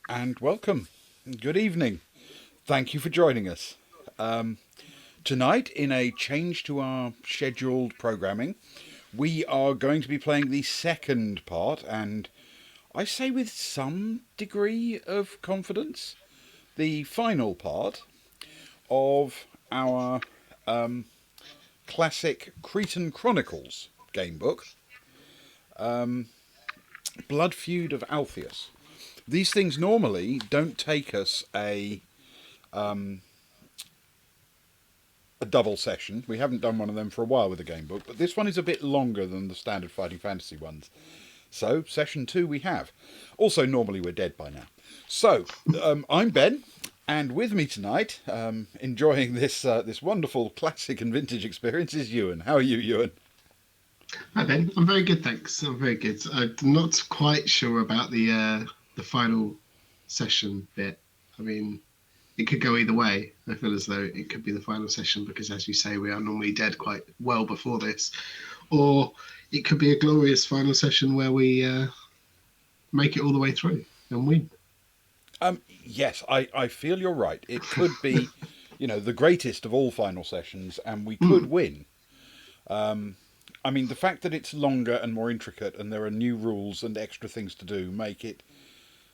And welcome. Good evening. Thank you for joining us. Tonight, in a change to our scheduled programming, we are going to be playing the second part, and I say with some degree of confidence, the final part of our classic Cretan Chronicles game book, Bloodfeud of Altheus. These things normally don't take us a double session. We haven't done one of them for a while with the game book, but this one is a bit longer than the standard Fighting Fantasy ones. So, session 2 we have. Also, normally we're dead by now. So, I'm Ben, and with me tonight, enjoying this wonderful classic and vintage experience, is Ewan. How are you, Ewan? Hi Ben, I'm very good, thanks. I'm very good. I'm not quite sure about the final session bit. I mean, it could go either way. I feel as though it could be the final session because, as you say, we are normally dead quite well before this, or it could be a glorious final session where we make it all the way through and win. Yes, I feel you're right. It could be, the greatest of all final sessions, and we could Mm, win. I mean, the fact that it's longer and more intricate and there are new rules and extra things to do make it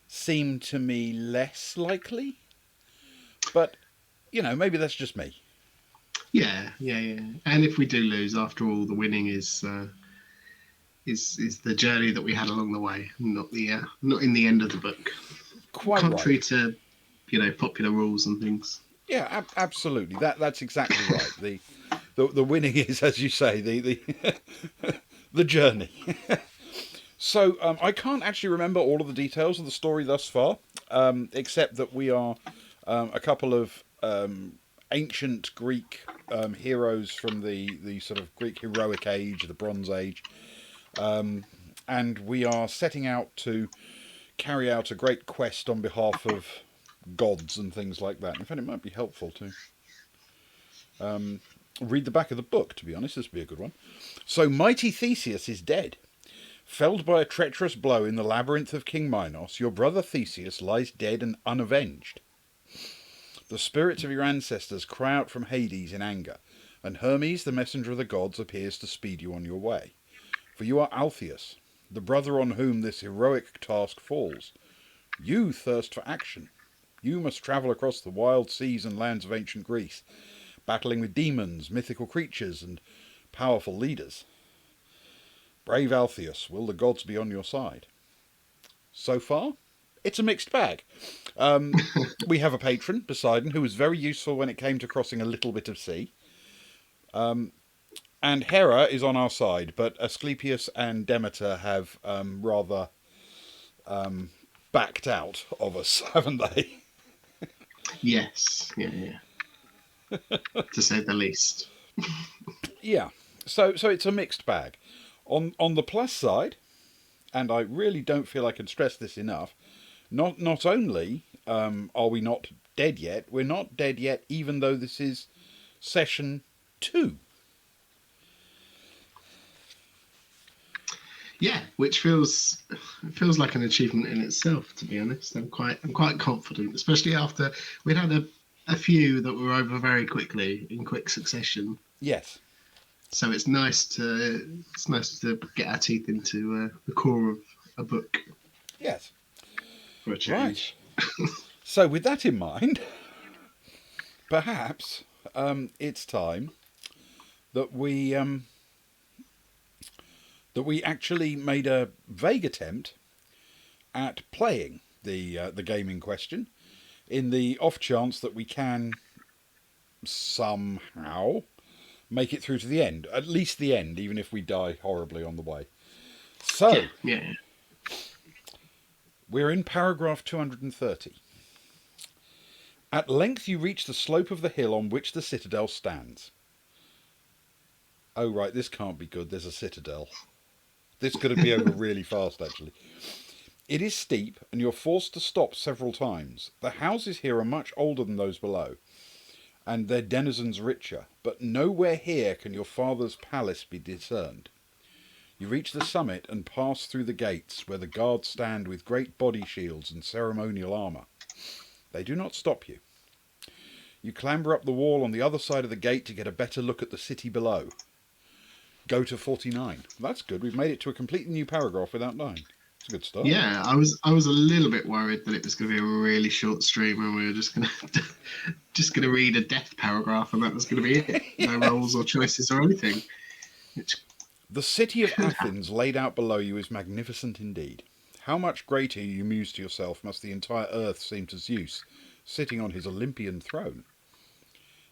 seem to me less likely. But, maybe that's just me. yeah. And if we do lose, after all, the winning is the journey that we had along the way, not in the end of the book. Quite Contrary right. to popular rules and things. Yeah, absolutely. That's exactly right. The winning is, as you say, the the journey. So I can't actually remember all of the details of the story thus far, except that we are a couple of ancient Greek heroes from the sort of Greek heroic age, the Bronze Age, and we are setting out to carry out a great quest on behalf of gods and things like that. In fact, it might be helpful to read the back of the book, to be honest. This would be a good one. So, mighty Theseus is dead. Felled by a treacherous blow in the labyrinth of King Minos, your brother Theseus lies dead and unavenged. The spirits of your ancestors cry out from Hades in anger, and Hermes, the messenger of the gods, appears to speed you on your way. For you are Altheus, the brother on whom this heroic task falls. You thirst for action. You must travel across the wild seas and lands of ancient Greece, battling with demons, mythical creatures, and powerful leaders. Brave Altheus, will the gods be on your side? So far, it's a mixed bag. We have a patron, Poseidon, who was very useful when it came to crossing a little bit of sea. And Hera is on our side, but Asclepius and Demeter have rather backed out of us, haven't they? Yes, yeah, to say the least. Yeah. So it's a mixed bag. On the plus side, and I really don't feel I can stress this enough, not only are we not dead yet, we're not dead yet even though this is session 2. Yeah, which feels like an achievement in itself. To be honest, I'm quite confident, especially after we'd had a few that were over very quickly in quick succession. Yes. So it's nice to get our teeth into the core of a book Yes. for a Right. change. So with that in mind, perhaps it's time that we actually made a vague attempt at playing the game in question, in the off chance that we can somehow make it through to the end, at least the end, even if we die horribly on the way. Yeah, So yeah. we're in paragraph 230. At length you reach the slope of the hill on which the citadel stands. Oh right, this can't be good. There's a citadel. This could be over really fast, actually. It is steep, and you're forced to stop several times. The houses here are much older than those below, and their denizens richer, but nowhere here can your father's palace be discerned. You reach the summit and pass through the gates, where the guards stand with great body shields and ceremonial armour. They do not stop you. You clamber up the wall on the other side of the gate to get a better look at the city below. Go to 49. That's good. We've made it to a completely new paragraph without dying. It's a good start. Yeah, I was a little bit worried that it was going to be a really short stream and we were just going to just going to read a death paragraph and that was going to be it. No roles or choices or anything. The city of Athens laid out below you is magnificent indeed. How much greater, you muse to yourself, must the entire earth seem to Zeus, sitting on his Olympian throne.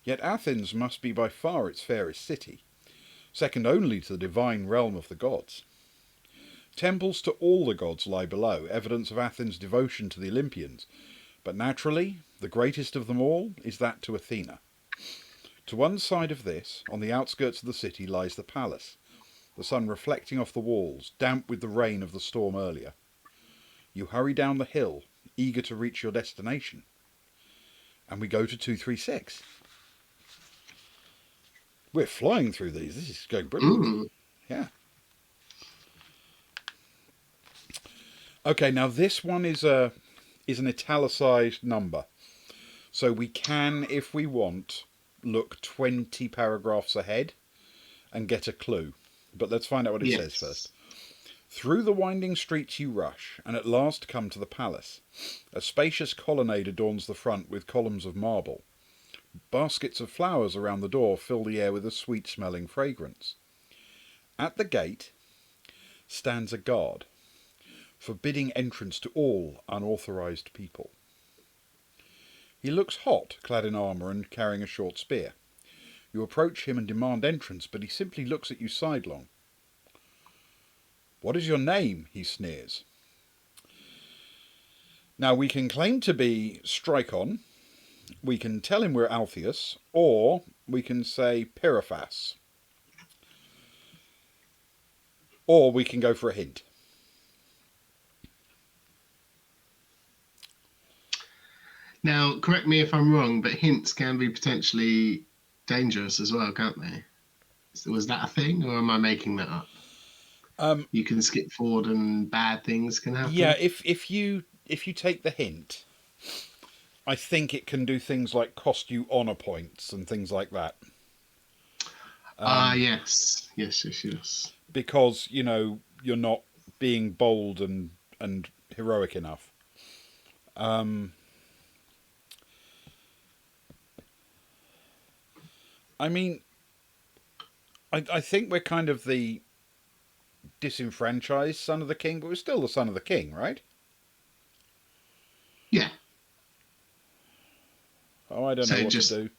Yet Athens must be by far its fairest city, second only to the divine realm of the gods. Temples to all the gods lie below, evidence of Athens' devotion to the Olympians, but naturally, the greatest of them all is that to Athena. To one side of this, on the outskirts of the city, lies the palace, the sun reflecting off the walls, damp with the rain of the storm earlier. You hurry down the hill, eager to reach your destination. And we go to 236. We're flying through these. This is going brilliant. Yeah. Okay, now this one is an italicized number. So we can, if we want, look 20 paragraphs ahead and get a clue. But let's find out what it says first. Through the winding streets you rush, and at last come to the palace. A spacious colonnade adorns the front with columns of marble. Baskets of flowers around the door fill the air with a sweet-smelling fragrance. At the gate stands a guard, forbidding entrance to all unauthorized people. He looks hot, clad in armour and carrying a short spear. You approach him and demand entrance, but he simply looks at you sidelong. "What is your name?" he sneers. Now we can claim to be Strikon, we can tell him we're Altheus, or we can say Periphas. Or we can go for a hint. Now, correct me if I'm wrong, but hints can be potentially dangerous as well, can't they? Was that a thing, or am I making that up? You can skip forward and bad things can happen. Yeah, if you take the hint, I think it can do things like cost you honour points and things like that. Yes. Because, you're not being bold and heroic enough. I mean, I think we're kind of the disenfranchised son of the king, but we're still the son of the king, right? Yeah. Oh, I don't know what to do.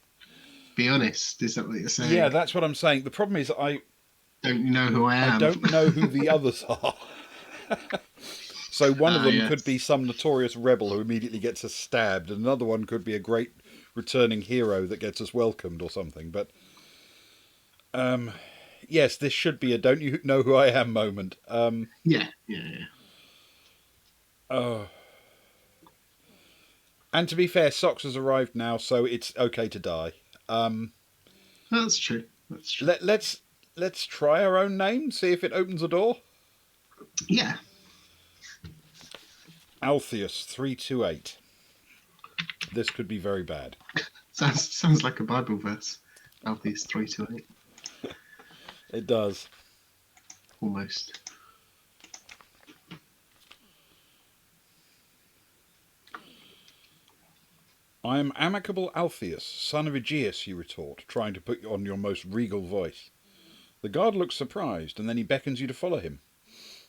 Be honest, is that what you're saying? Yeah, that's what I'm saying. The problem is don't know who I am. I don't know who the others are. So one of them could be some notorious rebel who immediately gets us stabbed, and another one could be a great returning hero that gets us welcomed or something. But yes, this should be a "don't you know who I am" moment. Yeah. Oh. And to be fair, Socks has arrived now, so it's okay to die. That's true. Let's try our own name, see if it opens a door. Yeah. Altheus 328. This could be very bad. Sounds like a Bible verse. Altheus 328. It does. Almost. "I am amicable Altheus, son of Aegeus," you retort, trying to put on your most regal voice. The guard looks surprised, and then he beckons you to follow him.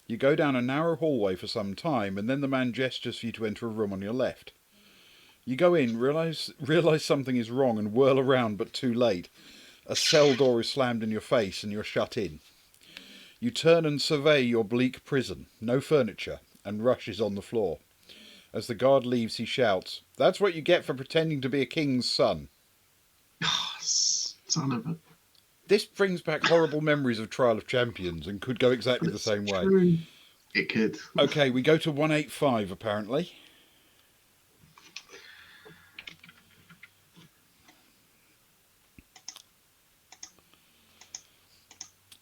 You go down a narrow hallway for some time, and then the man gestures for you to enter a room on your left. You go in, realise something is wrong, and whirl around, but too late. A cell door is slammed in your face, and you're shut in. You turn and survey your bleak prison, no furniture, and rushes on the floor. As the guard leaves, he shouts, "That's what you get for pretending to be a king's son." Son of a... This brings back horrible memories of Trial of Champions and could go exactly the same way. It could. Okay, we go to 185 apparently.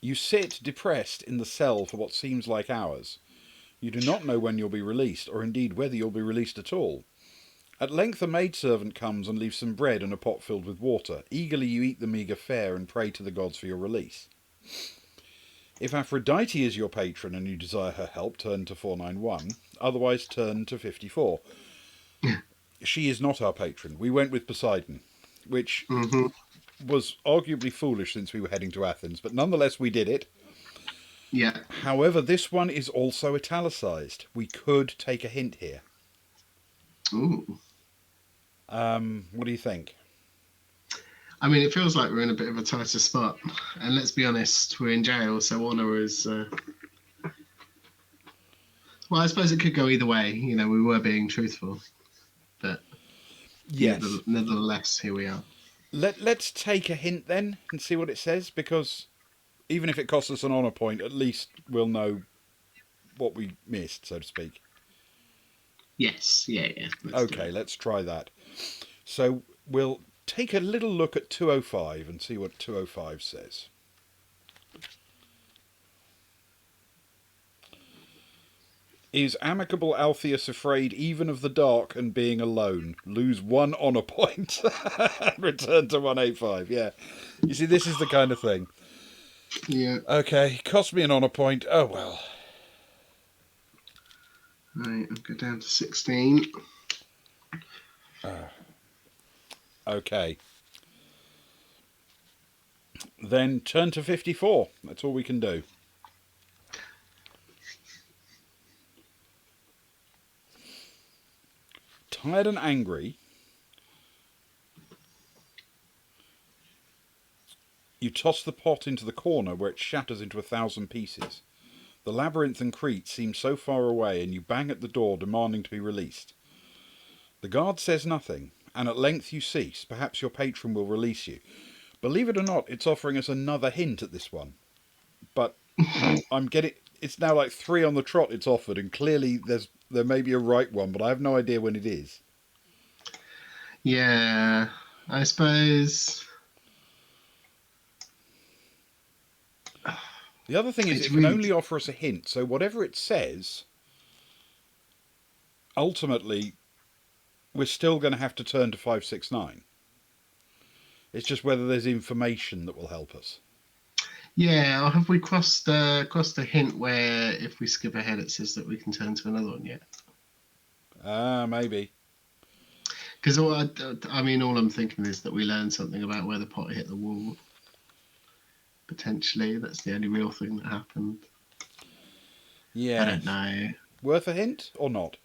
You sit depressed in the cell for what seems like hours. You do not know when you'll be released, or indeed whether you'll be released at all. At length a maidservant comes and leaves some bread and a pot filled with water. Eagerly you eat the meagre fare and pray to the gods for your release. If Aphrodite is your patron and you desire her help, turn to 491. Otherwise, turn to 54. She is not our patron. We went with Poseidon, which was arguably foolish since we were heading to Athens, but nonetheless we did it. Yeah. However, this one is also italicised. We could take a hint here. Ooh. What do you think? I mean, it feels like we're in a bit of a tighter spot. And let's be honest, we're in jail, so honour is... Well, I suppose it could go either way. You know, we were being truthful. But Yes. Nevertheless, here we are. Let's take a hint then and see what it says, because even if it costs us an honour point, at least we'll know what we missed, so to speak. Yes, yeah. Okay, let's try that. So we'll take a little look at 205 and see what 205 says. Is amicable Altheus afraid even of the dark and being alone? Lose 1 honour point. Return to 185, yeah. You see, this is the kind of thing. Yeah. Okay, cost me an honour point. Oh well. Right, I'll go down to 16. Okay. Then turn to 54. That's all we can do. Tired and angry, you toss the pot into the corner where it shatters into 1,000 pieces. The labyrinth and Crete seem so far away, and you bang at the door demanding to be released. The guard says nothing, and at length you cease. Perhaps your patron will release you. Believe it or not, it's offering us another hint at this one. But it's now like 3 on the trot it's offered, and clearly there may be a right one, but I have no idea when it is. Yeah, I suppose. The other thing is it can only offer us a hint, so whatever it says, ultimately, we're still going to have to turn to 569. It's just whether there's information that will help us. Yeah, or have we crossed a hint where if we skip ahead it says that we can turn to another one yet? Maybe. Because all I'm thinking is that we learned something about where the pot hit the wall. Potentially, that's the only real thing that happened. Yeah. I don't know. Worth a hint or not?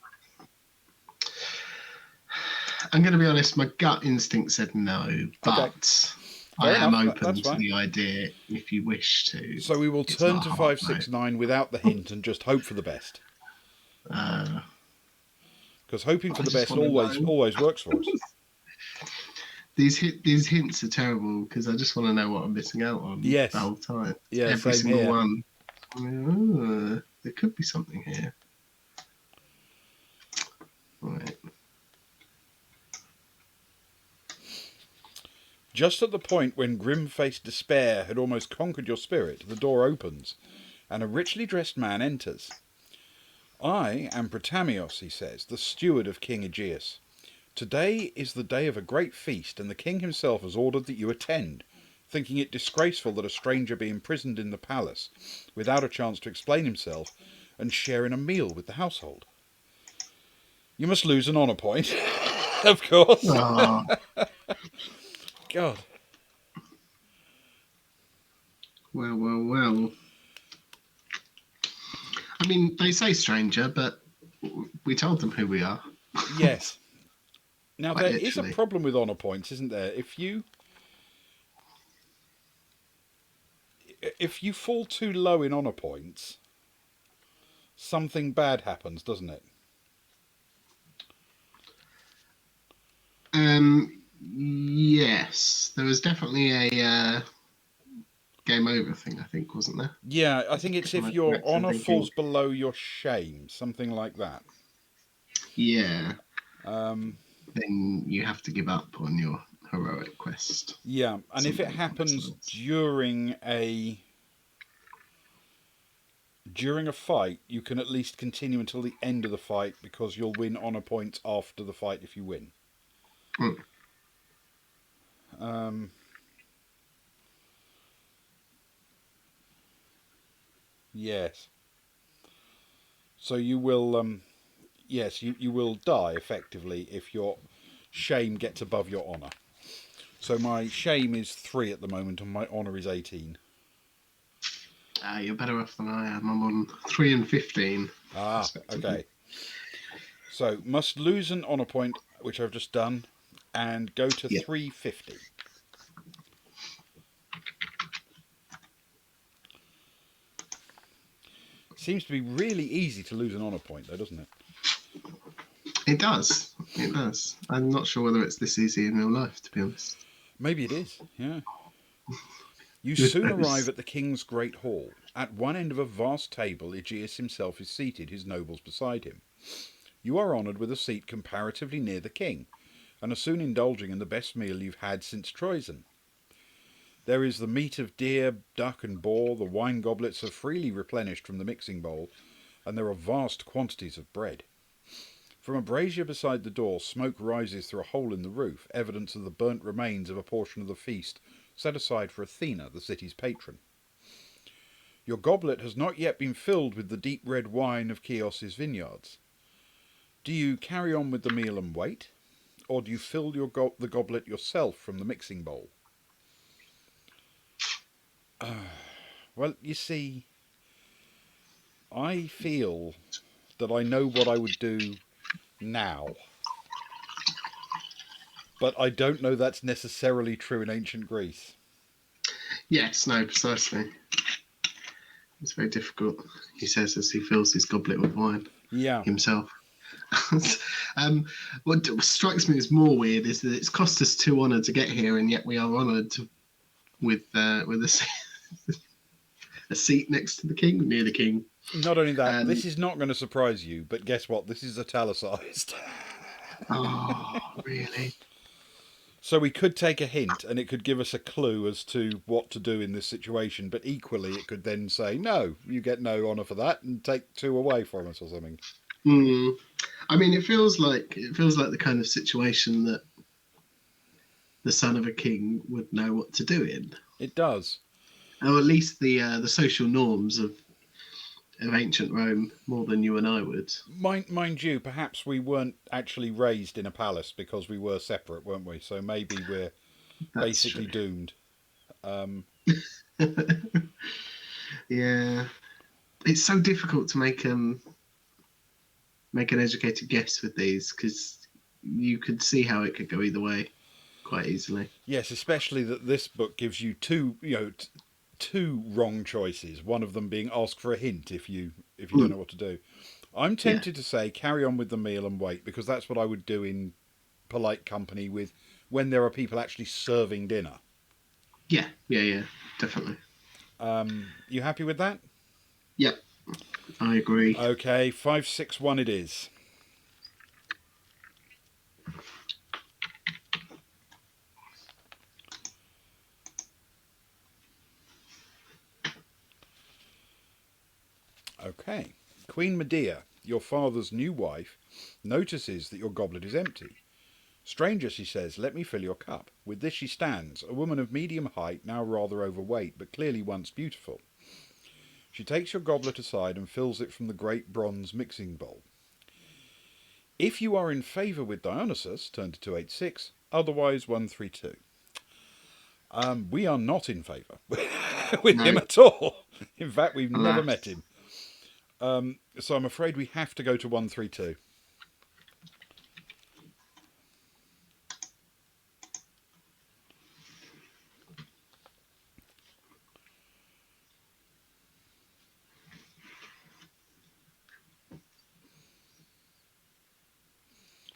I'm going to be honest, my gut instinct said no, but I am open to the idea if you wish to. So we will turn to 569 without the hint and just hope for the best. Because hoping for the best always works for us. These hints are terrible because I just want to know what I'm missing out on the whole time. Yeah, every single here. one. Oh, there could be something here. Right. Just at the point when grim-faced despair had almost conquered your spirit, the door opens, and a richly dressed man enters. I am Pratamios, he says, the steward of King Aegeus. Today is the day of a great feast, and the king himself has ordered that you attend, thinking it disgraceful that a stranger be imprisoned in the palace, without a chance to explain himself, and share in a meal with the household. You must lose an honour point, of course. God. Well. I mean, they say stranger, but we told them who we are. Yes. Now, there is a problem with honour points, isn't there? If you fall too low in honour points, something bad happens, doesn't it? Yes. There was definitely a game over thing, I think, wasn't there? Yeah, I think it's if your honour falls below your shame, something like that. Yeah. Then you have to give up on your heroic quest. Yeah, and if it happens during a During a fight, you can at least continue until the end of the fight because you'll win honour points after the fight if you win. Mm. Yes. So you will, yes, you will die effectively if your shame gets above your honour. So my shame is 3 at the moment and my honour is 18. You're better off than I am. I'm on 3 and 15. Ah, okay. So must lose an honour point, which I've just done, and go to Yeah. 350. Seems to be really easy to lose an honour point, though, doesn't it? It does. It does. I'm not sure whether it's this easy in real life, to be honest. Maybe it is, yeah. You Who soon arrive knows? at the king's great hall. At one end of a vast table, Aegeus himself is seated, his nobles beside him. You are honoured with a seat comparatively near the king, and are soon indulging in the best meal you've had since Troezen. There is the meat of deer, duck, and boar, the wine goblets are freely replenished from the mixing bowl, and there are vast quantities of bread. From a brazier beside the door, smoke rises through a hole in the roof, evidence of the burnt remains of a portion of the feast set aside for Athena, the city's patron. Your goblet has not yet been filled with the deep red wine of Chios's vineyards. Do you carry on with the meal and wait, or do you fill the goblet yourself from the mixing bowl? Well, you see, I feel that I know what I would do now, but I don't know that's necessarily true in ancient Greece. Yes, no, precisely. It's very difficult, he says as he fills his goblet with wine Yeah. himself. What strikes me as more weird is that it's cost us 2 honour to get here, and yet we are honoured with a seat next to the king, near the king. Not only that, this is not going to surprise you, but guess what? This is italicised. Oh, really? So we could take a hint and it could give us a clue as to what to do in this situation, but equally it could then say, no, you get no honour for that and take 2 away from us or something. Mm. I mean, it feels like the kind of situation that the son of a king would know what to do in. It does. Or at least the social norms of ancient Rome more than you and I would. Mind you, perhaps we weren't actually raised in a palace because we were separate, weren't we? So maybe we're That's basically true. doomed. Yeah, it's so difficult to make an educated guess with these because you could see how it could go either way quite easily. Yes, especially that this book gives you two wrong choices. One of them being ask for a hint if you don't know what to do. I'm Yeah. tempted to say carry on with the meal and wait because that's what I would do in polite company with when there are people actually serving dinner. Yeah, definitely. You happy with that? Yep, I agree. Okay, 561 it is. Okay. Queen Medea, your father's new wife, notices that your goblet is empty. Stranger, she says, let me fill your cup. With this she stands, a woman of medium height, now rather overweight, but clearly once beautiful. She takes your goblet aside and fills it from the great bronze mixing bowl. If you are in favour with Dionysus, turn to 286, otherwise 132. We are not in favour with him at all. In fact, we've never met him. So I'm afraid we have to go to 132.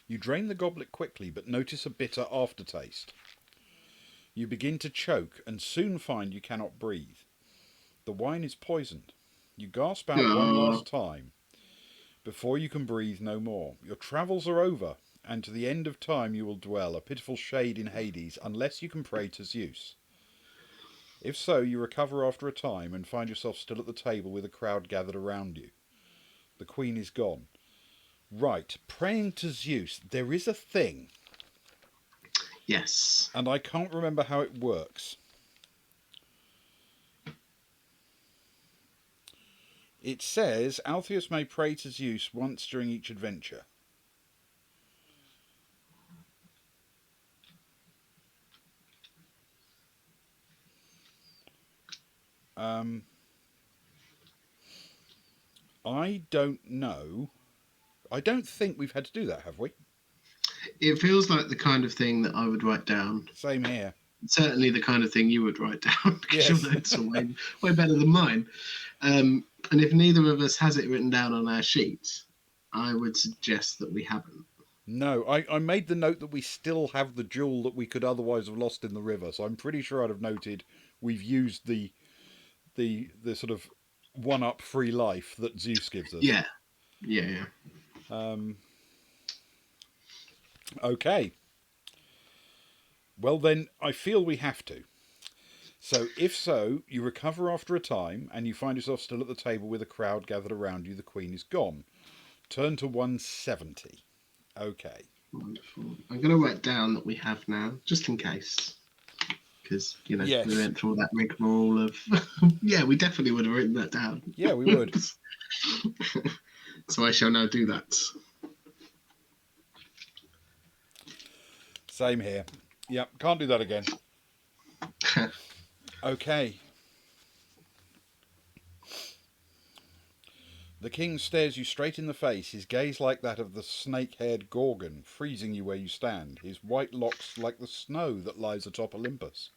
You drain the goblet quickly, but notice a bitter aftertaste. You begin to choke and soon find you cannot breathe. The wine is poisoned. You gasp out one last time before you can breathe no more. Your travels are over, and to the end of time you will dwell, a pitiful shade in Hades, unless you can pray to Zeus. If so, you recover after a time and find yourself still at the table with a crowd gathered around you. The queen is gone. Right, praying to Zeus. There is a thing, Yes. and I can't remember how it works. It says Altheus may pray to Zeus once during each adventure. I don't know. I don't think we've had to do that, have we? It feels like the kind of thing that I would write down. Same here. Certainly the kind of thing you would write down, because Yes. your notes are way better than mine. And if neither of us has it written down on our sheet, I would suggest that we haven't. No, I made the note that we still have the jewel that we could otherwise have lost in the river, so I'm pretty sure I'd have noted we've used the sort of one-up free life that Zeus gives us. Yeah. Okay. Well then, I feel we have to. So, if so, you recover after a time, and you find yourself still at the table with a crowd gathered around you. The queen is gone. Turn to 170. Okay. Wonderful. I'm going to write down that we have now, just in case. Because, Yes. we went through all that rigmarole of... yeah, we definitely would have written that down. Yeah, we would. So I shall now do that. Same here. Yep, can't do that again. Okay. The king stares you straight in the face, his gaze like that of the snake-haired Gorgon, freezing you where you stand, his white locks like the snow that lies atop Olympus.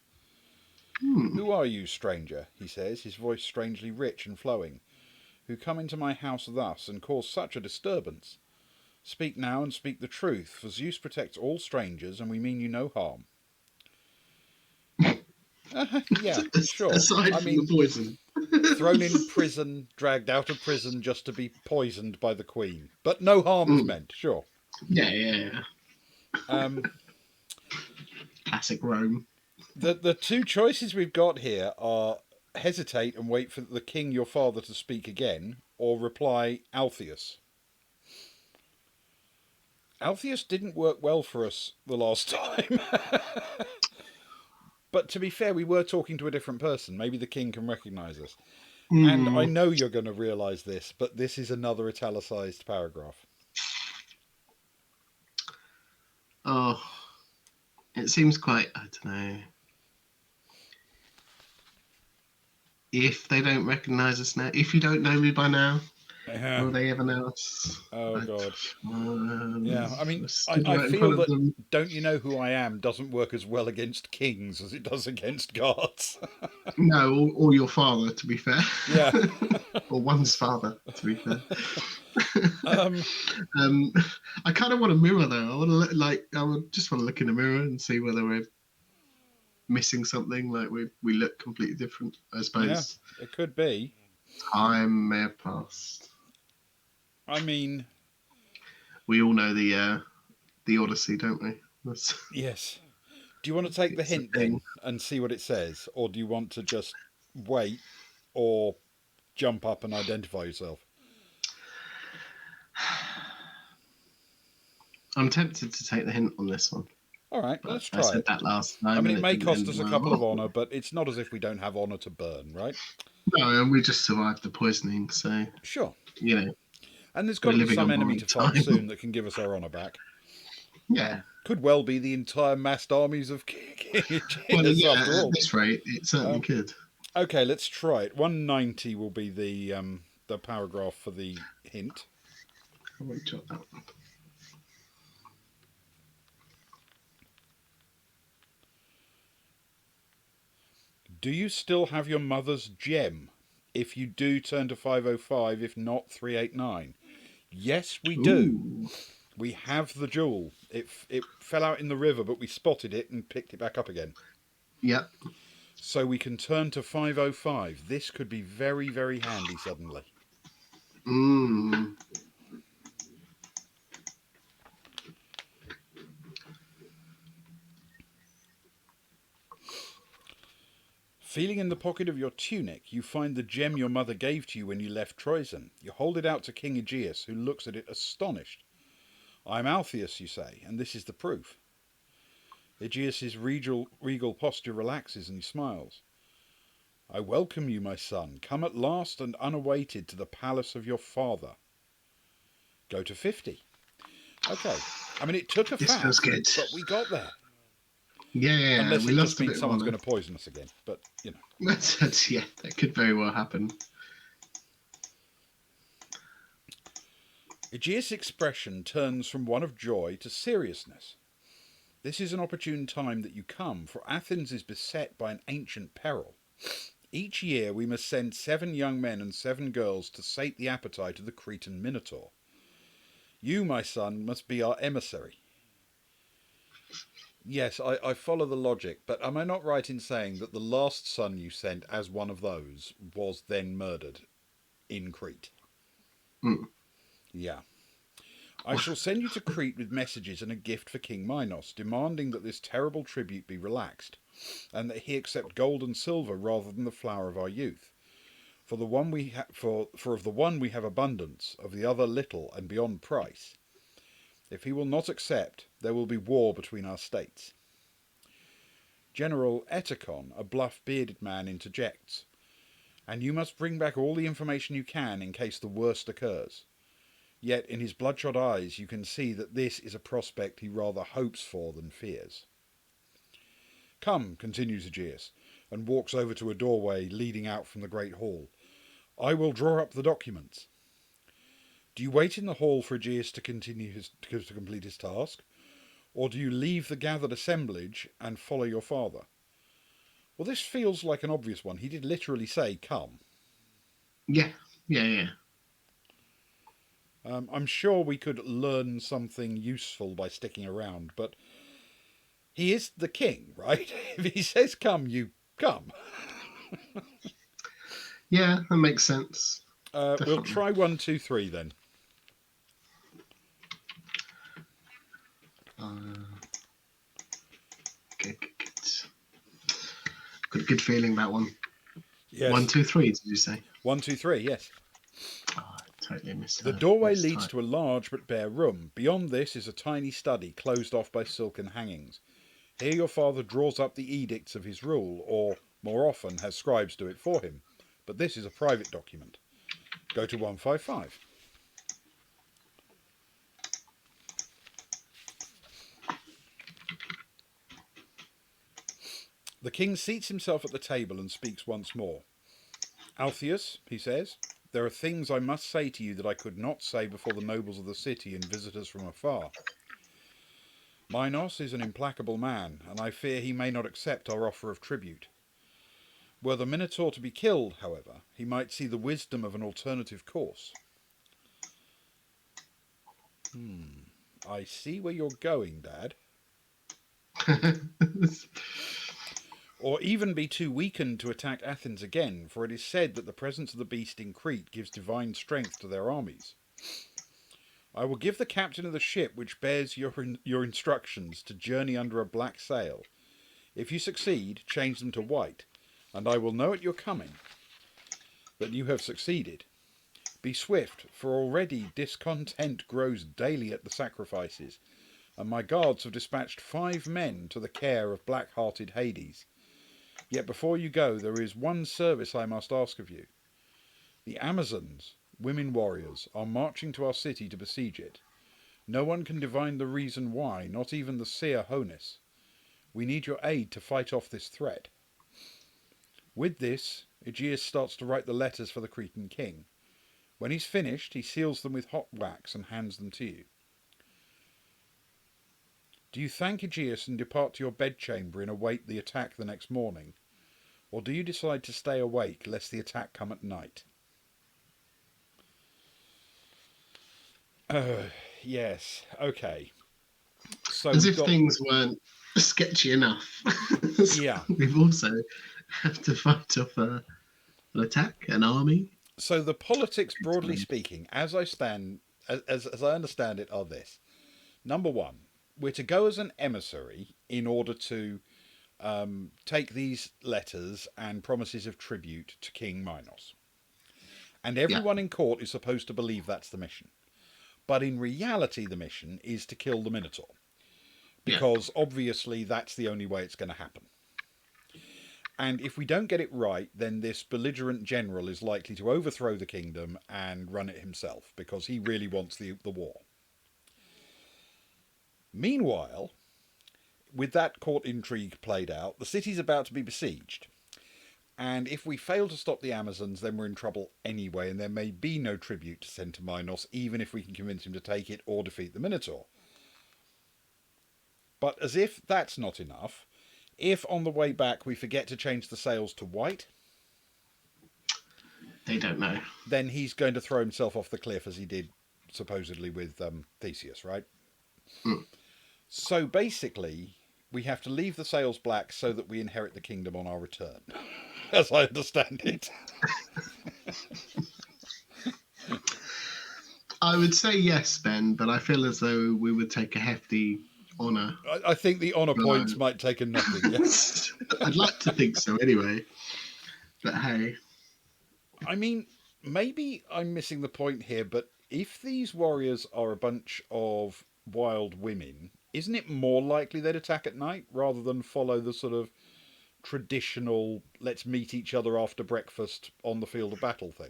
Who are you, stranger, he says, his voice strangely rich and flowing, who come into my house thus and cause such a disturbance? Speak now and speak the truth, for Zeus protects all strangers and we mean you no harm. Yeah, sure. Aside from the poison. Thrown in prison, dragged out of prison just to be poisoned by the queen. But no harm is meant, sure. Yeah. Classic Rome. The two choices we've got here are hesitate and wait for the king, your father, to speak again, or reply Altheus. Altheus didn't work well for us the last time. But to be fair, we were talking to a different person. Maybe the king can recognise us. And I know you're going to realise this, but this is another italicised paragraph. Oh, it seems quite, I don't know. If they don't recognise us now, if you don't know me by now, will they ever know us? Oh, God. Yeah, I mean, I feel that don't you know who I am doesn't work as well against kings as it does against gods. No, or your father, to be fair. Yeah. Or one's father, to be fair. I kind of want a mirror, though. I would just want to look in the mirror and see whether we're missing something, like we look completely different, I suppose. Yeah, it could be. Time may have passed. I mean, we all know the Odyssey, don't we? Yes. Do you want to take the hint then and see what it says, or do you want to just wait or jump up and identify yourself? I'm tempted to take the hint on this one. All right, let's try I said that last time. I mean, it may cost us a couple of honour, but it's not as if we don't have honour to burn, right? No, and we just survived the poisoning, so... Sure. And there's got to be some enemy to fight soon that can give us our honour back. Yeah. Could well be the entire massed armies of well, yeah, after all. At this rate, it certainly could. Okay, let's try it. 190 will be the paragraph for the hint. I won't jot that one. Do you still have your mother's gem? If you do, turn to 505. If not, 389. Yes, we do. Ooh. We have the jewel. It fell out in the river, but we spotted it and picked it back up again. Yep. So we can turn to 505. This could be very, very handy suddenly. Mm. Feeling in the pocket of your tunic, you find the gem your mother gave to you when you left Troezen. You hold it out to King Aegeus, who looks at it astonished. I am Altheus, you say, and this is the proof. Aegeus's regal posture relaxes and he smiles. I welcome you, my son. Come at last and unawaited to the palace of your father. Go to 50. Okay. I mean, it took a This feels faff, good. but we got there. Yeah, Unless we it lost just a means bit someone's more. going to poison us again. But, you know. Yeah, that could very well happen. Aegeus' expression turns from one of joy to seriousness. This is an opportune time that you come, for Athens is beset by an ancient peril. Each year we must send 7 young men and 7 girls to sate the appetite of the Cretan Minotaur. You, my son, must be our emissary. Yes, I follow the logic, but am I not right in saying that the last son you sent as one of those was then murdered in Crete? Mm. Yeah. I shall send you to Crete with messages and a gift for King Minos, demanding that this terrible tribute be relaxed, and that he accept gold and silver rather than the flower of our youth. For the one for of the one we have abundance, of the other little and beyond price. If he will not accept, there will be war between our states. General Eticon, a bluff bearded man, interjects, and you must bring back all the information you can in case the worst occurs. Yet in his bloodshot eyes you can see that this is a prospect he rather hopes for than fears. Come, continues Aegeus, and walks over to a doorway leading out from the great hall. I will draw up the documents. Do you wait in the hall for Aegeus to complete his task, or do you leave the gathered assemblage and follow your father? Well, this feels like an obvious one. He did literally say, come. Yeah. I'm sure we could learn something useful by sticking around, but he is the king, right? If he says come, you come. Yeah, that makes sense. We'll try 1, 2, 3 then. Good. Got a good feeling about one. Yes. 1, 2, 3. Did you say? 1, 2, 3. Yes. Oh, I totally missed The doorway leads to a large but bare room. Beyond this is a tiny study closed off by silken hangings. Here your father draws up the edicts of his rule, or, more often, has scribes do it for him. But this is a private document. Go to 155. The king seats himself at the table and speaks once more. Altheus, he says, there are things I must say to you that I could not say before the nobles of the city and visitors from afar. Minos is an implacable man, and I fear he may not accept our offer of tribute. Were the Minotaur to be killed, however, he might see the wisdom of an alternative course. I see where you're going, Dad. Or even be too weakened to attack Athens again, for it is said that the presence of the beast in Crete gives divine strength to their armies. I will give the captain of the ship which bears your instructions to journey under a black sail. If you succeed, change them to white, and I will know at your coming that you have succeeded. Be swift, for already discontent grows daily at the sacrifices, and my guards have dispatched 5 men to the care of black-hearted Hades. Yet before you go, there is one service I must ask of you. The Amazons, women warriors, are marching to our city to besiege it. No one can divine the reason why, not even the seer Honus. We need your aid to fight off this threat. With this, Aegeus starts to write the letters for the Cretan king. When he's finished, he seals them with hot wax and hands them to you. Do you thank Aegeus and depart to your bedchamber and await the attack the next morning? Or do you decide to stay awake lest the attack come at night? Yes, okay. So as if things weren't sketchy enough. Yeah. We've also have to fight off an attack, an army. So the politics, broadly speaking, as I understand it, are this. Number one, we're to go as an emissary in order to take these letters and promises of tribute to King Minos. And Yeah. everyone in court is supposed to believe that's the mission. But in reality, the mission is to kill the Minotaur. Because obviously that's the only way it's going to happen. And if we don't get it right, then this belligerent general is likely to overthrow the kingdom and run it himself, because he really wants the war. Meanwhile, with that court intrigue played out, the city's about to be besieged. And if we fail to stop the Amazons, then we're in trouble anyway, and there may be no tribute to send to Minos, even if we can convince him to take it or defeat the Minotaur. But as if that's not enough, if on the way back we forget to change the sails to white, They don't know. then he's going to throw himself off the cliff as he did supposedly with Theseus, right? Mm. So basically, we have to leave the sails black so that we inherit the kingdom on our return, as I understand it. I would say yes, Ben, but I feel as though we would take a hefty honour. I think the honour points might take a nothing, yes. I'd like to think so anyway. But hey. I mean, maybe I'm missing the point here, but if these warriors are a bunch of wild women, isn't it more likely they'd attack at night rather than follow the sort of traditional let's meet each other after breakfast on the field of battle thing?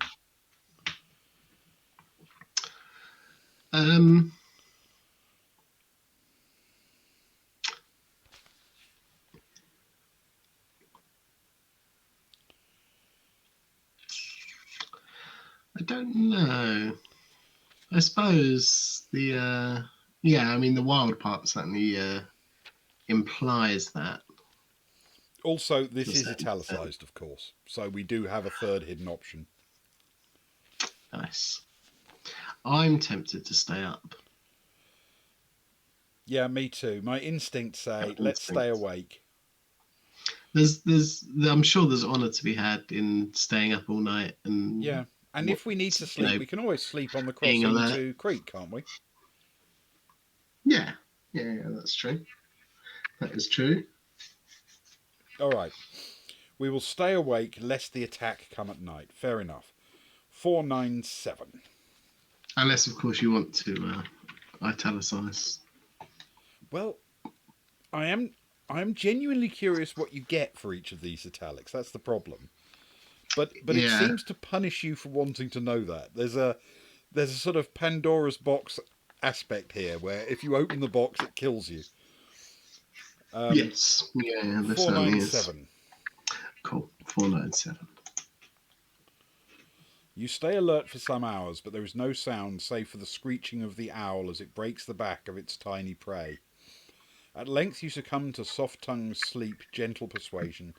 I don't know. I suppose the I mean the wild part certainly implies that. Also, this is italicised, of course, so we do have a third hidden option. Nice. I'm tempted to stay up. Yeah, me too. My instincts say, let's stay awake. I'm sure there's honour to be had in staying up all night and yeah. And if we need to sleep, we can always sleep on the crossing to Crete, can't we? Yeah, that's true. That is true. All right. We will stay awake lest the attack come at night. Fair enough. 497. Unless, of course, you want to italicise. Well, I am genuinely curious what you get for each of these italics. That's the problem. But it seems to punish you for wanting to know that. There's a sort of Pandora's box aspect here, where if you open the box, it kills you. Yes. Yeah, this 497. Cool. 497. You stay alert for some hours, but there is no sound save for the screeching of the owl as it breaks the back of its tiny prey. At length you succumb to soft-tongued sleep, gentle persuasion.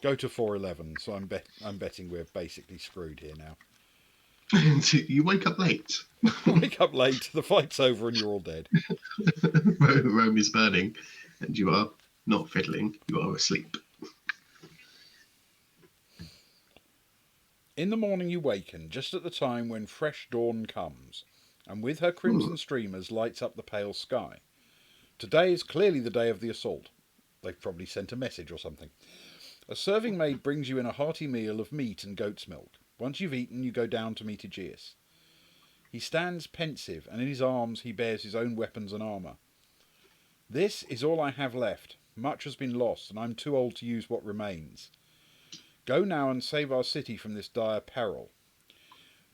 Go to 411, so I'm betting we're basically screwed here now. You wake up late. Wake up late, the fight's over and you're all dead. Rome is burning, and you are not fiddling, you are asleep. In the morning you waken, just at the time when fresh dawn comes, and with her crimson streamers lights up the pale sky. Today is clearly the day of the assault. They've probably sent a message or something. A serving maid brings you in a hearty meal of meat and goat's milk. Once you've eaten, you go down to meet Aegeus. He stands pensive, and in his arms he bears his own weapons and armour. This is all I have left. Much has been lost, and I'm too old to use what remains. Go now and save our city from this dire peril,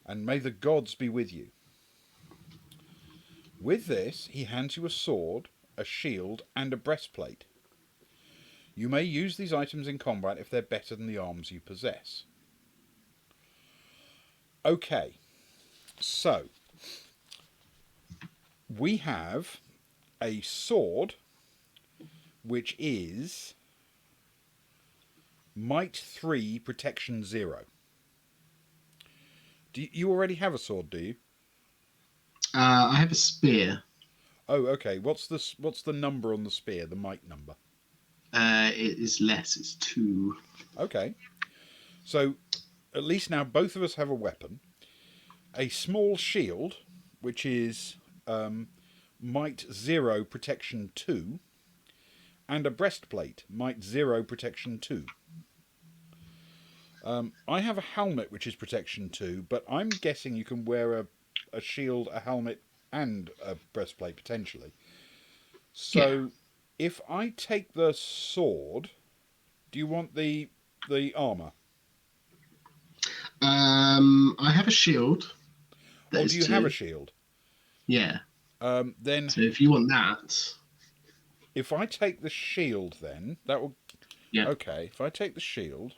and may the gods be with you. With this, he hands you a sword, a shield, and a breastplate. You may use these items in combat if they're better than the arms you possess. Okay, so we have a sword which is Might 3, Protection 0. Do you already have a sword, do you? I have a spear. Oh, okay. What's the number on the spear, the might number? It is less, it's 2. Okay. So, at least now both of us have a weapon. A small shield, which is Might 0, Protection 2. and a breastplate, might 0, protection 2. I have a helmet which is protection 2, but I'm guessing you can wear a shield, a helmet, and a breastplate potentially. So if I take the sword, do you want the armour? I have a shield. Or do you have a shield? Yeah. Then So if you want that, if I take the shield, then that will. yeah. Okay, if I take the shield,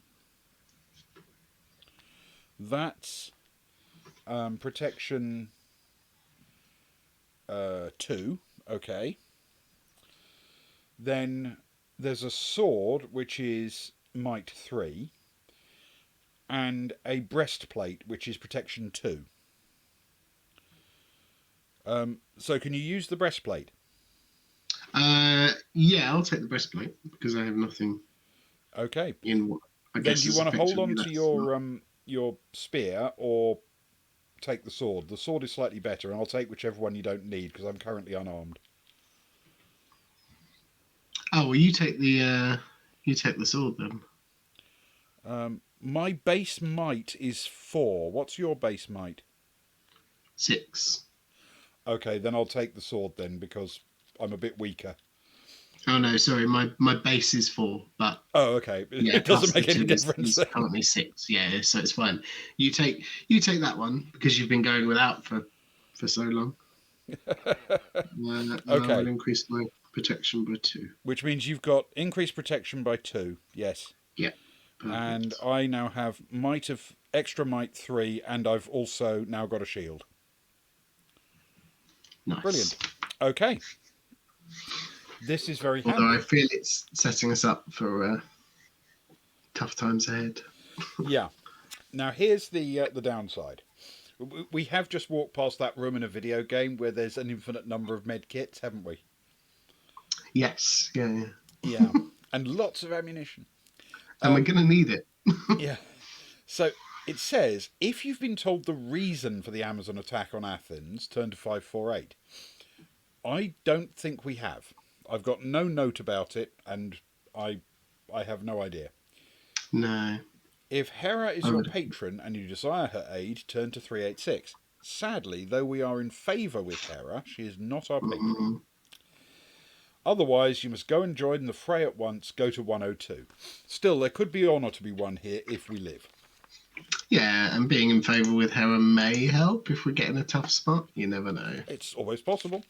that's protection 2. Okay. Then there's a sword which is might 3, and a breastplate which is protection 2. So can you use the breastplate? Yeah, I'll take the breastplate because I have nothing Okay. in what I Then guess do you is want to hold effectively on to your spear or take the sword? The sword is slightly better, and I'll take whichever one you don't need because I'm currently unarmed. Oh well, you take the sword then. My base might is 4. What's your base might? 6. Okay, then I'll take the sword then because I'm a bit weaker. Oh no, sorry, my base is 4, but Oh, okay. yeah, It doesn't make any 2 difference. is currently 6. Yeah, so it's fine. You take that one because you've been going without for so long. And I will Okay, increase my protection by 2. which means you've got increased protection by 2. Yes. Yeah, And perfect. I now have extra might 3, and I've also now got a shield. Nice. Brilliant. Okay. This is very Although I handy. feel it's setting us up for tough times ahead. Yeah. Now here's the downside. We have just walked past that room in a video game where there's an infinite number of med kits, haven't we? Yes, yeah. Yeah. And lots of ammunition. And we're going to need it. Yeah. So it says, if you've been told the reason for the Amazon attack on Athens, turn to 548. I don't think we have. I've got no note about it, and I have no idea. No. If Hera is I your would. patron and you desire her aid, turn to 386. Sadly, though we are in favour with Hera, she is not our patron. Mm, Otherwise, you must go and join the fray at once, go to 102. Still, there could be honour to be won here if we live. yeah, and being in favour with Hera may help if we get in a tough spot. You never know. It's always possible.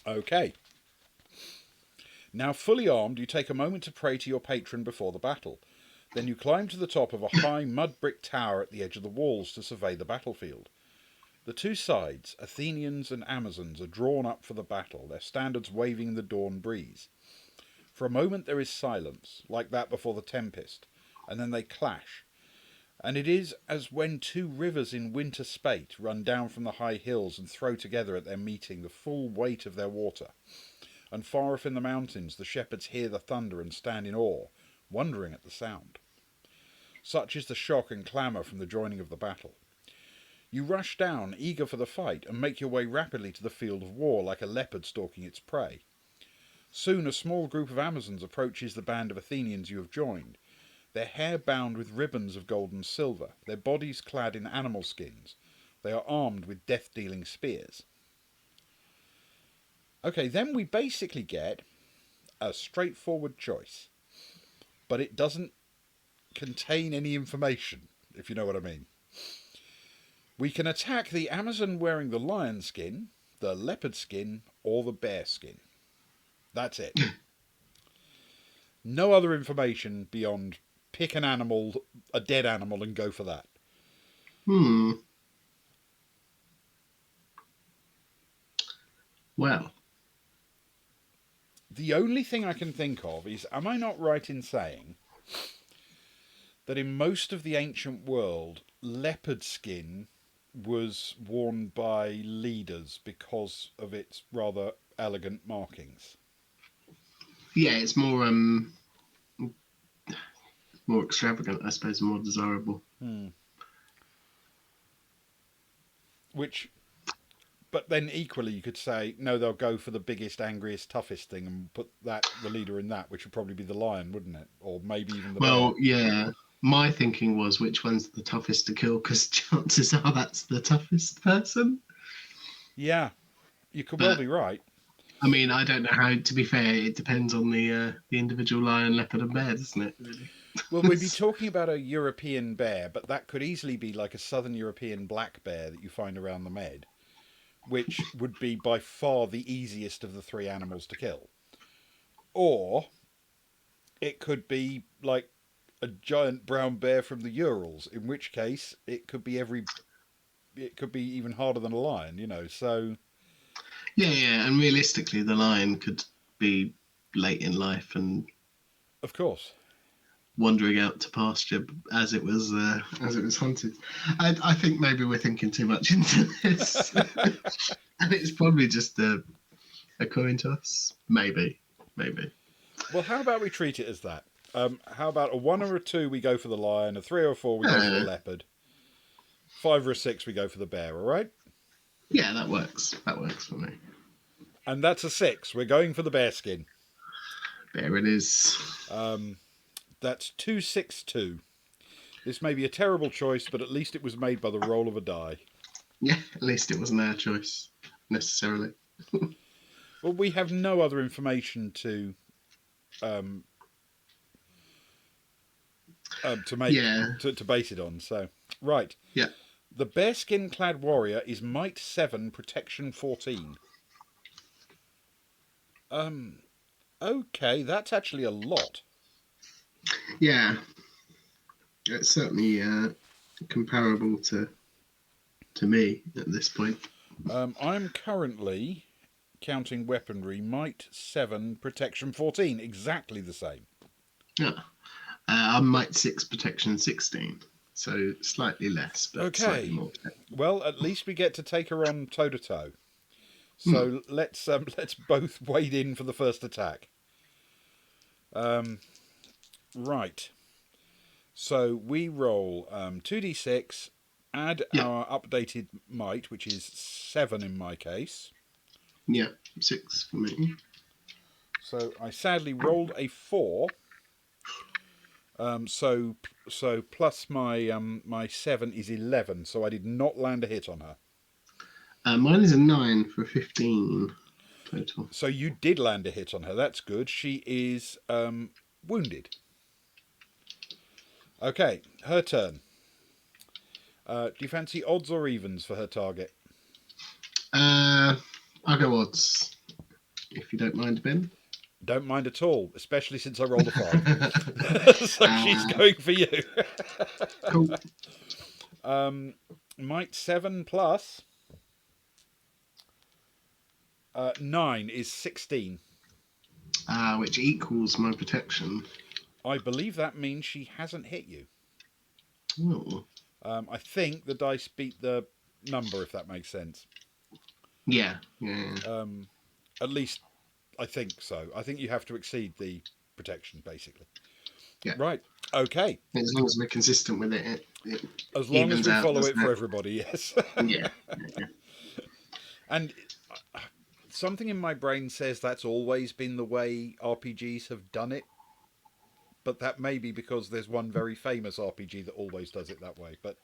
Okay. Now, fully armed, you take a moment to pray to your patron before the battle. Then you climb to the top of a high mud brick tower at the edge of the walls to survey the battlefield. The two sides, Athenians and Amazons, are drawn up for the battle, their standards waving in the dawn breeze. For a moment there is silence, like that before the tempest, and then they clash. And it is as when two rivers in winter spate run down from the high hills and throw together at their meeting the full weight of their water. And far off in the mountains the shepherds hear the thunder and stand in awe, wondering at the sound. Such is the shock and clamour from the joining of the battle. You rush down, eager for the fight, and make your way rapidly to the field of war like a leopard stalking its prey. Soon a small group of Amazons approaches the band of Athenians you have joined, their hair bound with ribbons of gold and silver, their bodies clad in animal skins. They are armed with death-dealing spears. Okay, then we basically get a straightforward choice, but it doesn't contain any information, if you know what I mean. We can attack the Amazon wearing the lion skin, the leopard skin, or the bear skin. That's it. No other information beyond pick an animal, a dead animal, and go for that. Well. The only thing I can think of is, am I not right in saying that in most of the ancient world, leopard skin was worn by leaders because of its rather elegant markings? Yeah, it's more extravagant, I suppose, more desirable. Which But then equally, you could say no. They'll go for the biggest, angriest, toughest thing, and put the leader in that, which would probably be the lion, wouldn't it? Or maybe even the bear. Well, yeah. My thinking was which one's the toughest to kill, because chances are that's the toughest person. Yeah, you could well But be right. I mean, I don't know how. To be fair, it depends on the individual lion, leopard, and bear, doesn't it? Really. Well, we'd be talking about a European bear, but that could easily be like a southern European black bear that you find around the Med, which would be by far the easiest of the three animals to kill. Or it could be like a giant brown bear from the Urals, in which case it could be even harder than a lion, so Yeah, yeah, and realistically, the lion could be late in life and of course. wandering out to pasture as it was hunted. I think maybe we're thinking too much into this, and it's probably just a coin toss. Maybe. Well, how about we treat it as that? How about a 1 or a 2 we go for the lion, a 3 or a 4 we go for the leopard, 5 or a 6 we go for the bear, all right? Yeah, that works. That works for me. And that's a 6. We're going for the bear skin. There it is. That's 262. This may be a terrible choice, but at least it was made by the roll of a die. Yeah, at least it wasn't our choice necessarily. Well, we have no other information to make to base it on. So, right. Yeah. The bearskin clad warrior is might 7, protection 14. Okay, that's actually a lot. Yeah, it's certainly comparable to me at this point. I'm currently counting weaponry, might 7, protection 14, exactly the same. Yeah, I'm might 6, protection 16, so slightly less, but slightly more. Well, at least we get to take her on toe to toe. So let's both wade in for the first attack. Right. So we roll 2d6, add our updated might, which is 7 in my case. Yeah, 6 for me. So I sadly rolled a 4. So plus my 7 is 11. So I did not land a hit on her. Mine is a 9 for 15 total. So you did land a hit on her. That's good. She is wounded. Okay, her turn. Do you fancy odds or evens for her target? I'll go odds, if you don't mind, Ben. Don't mind at all, especially since I rolled a 5. So she's going for you. Cool. Might 7 plus 9 is 16. Which equals my protection. I believe that means she hasn't hit you. Oh. I think the dice beat the number, if that makes sense. Yeah. At least I think so. I think you have to exceed the protection, basically. Yeah. Right. Okay. As long as we're consistent with it. As long as we follow it for everybody, yes. Yeah. And something in my brain says that's always been the way RPGs have done it. But that may be because there's one very famous RPG that always does it that way. But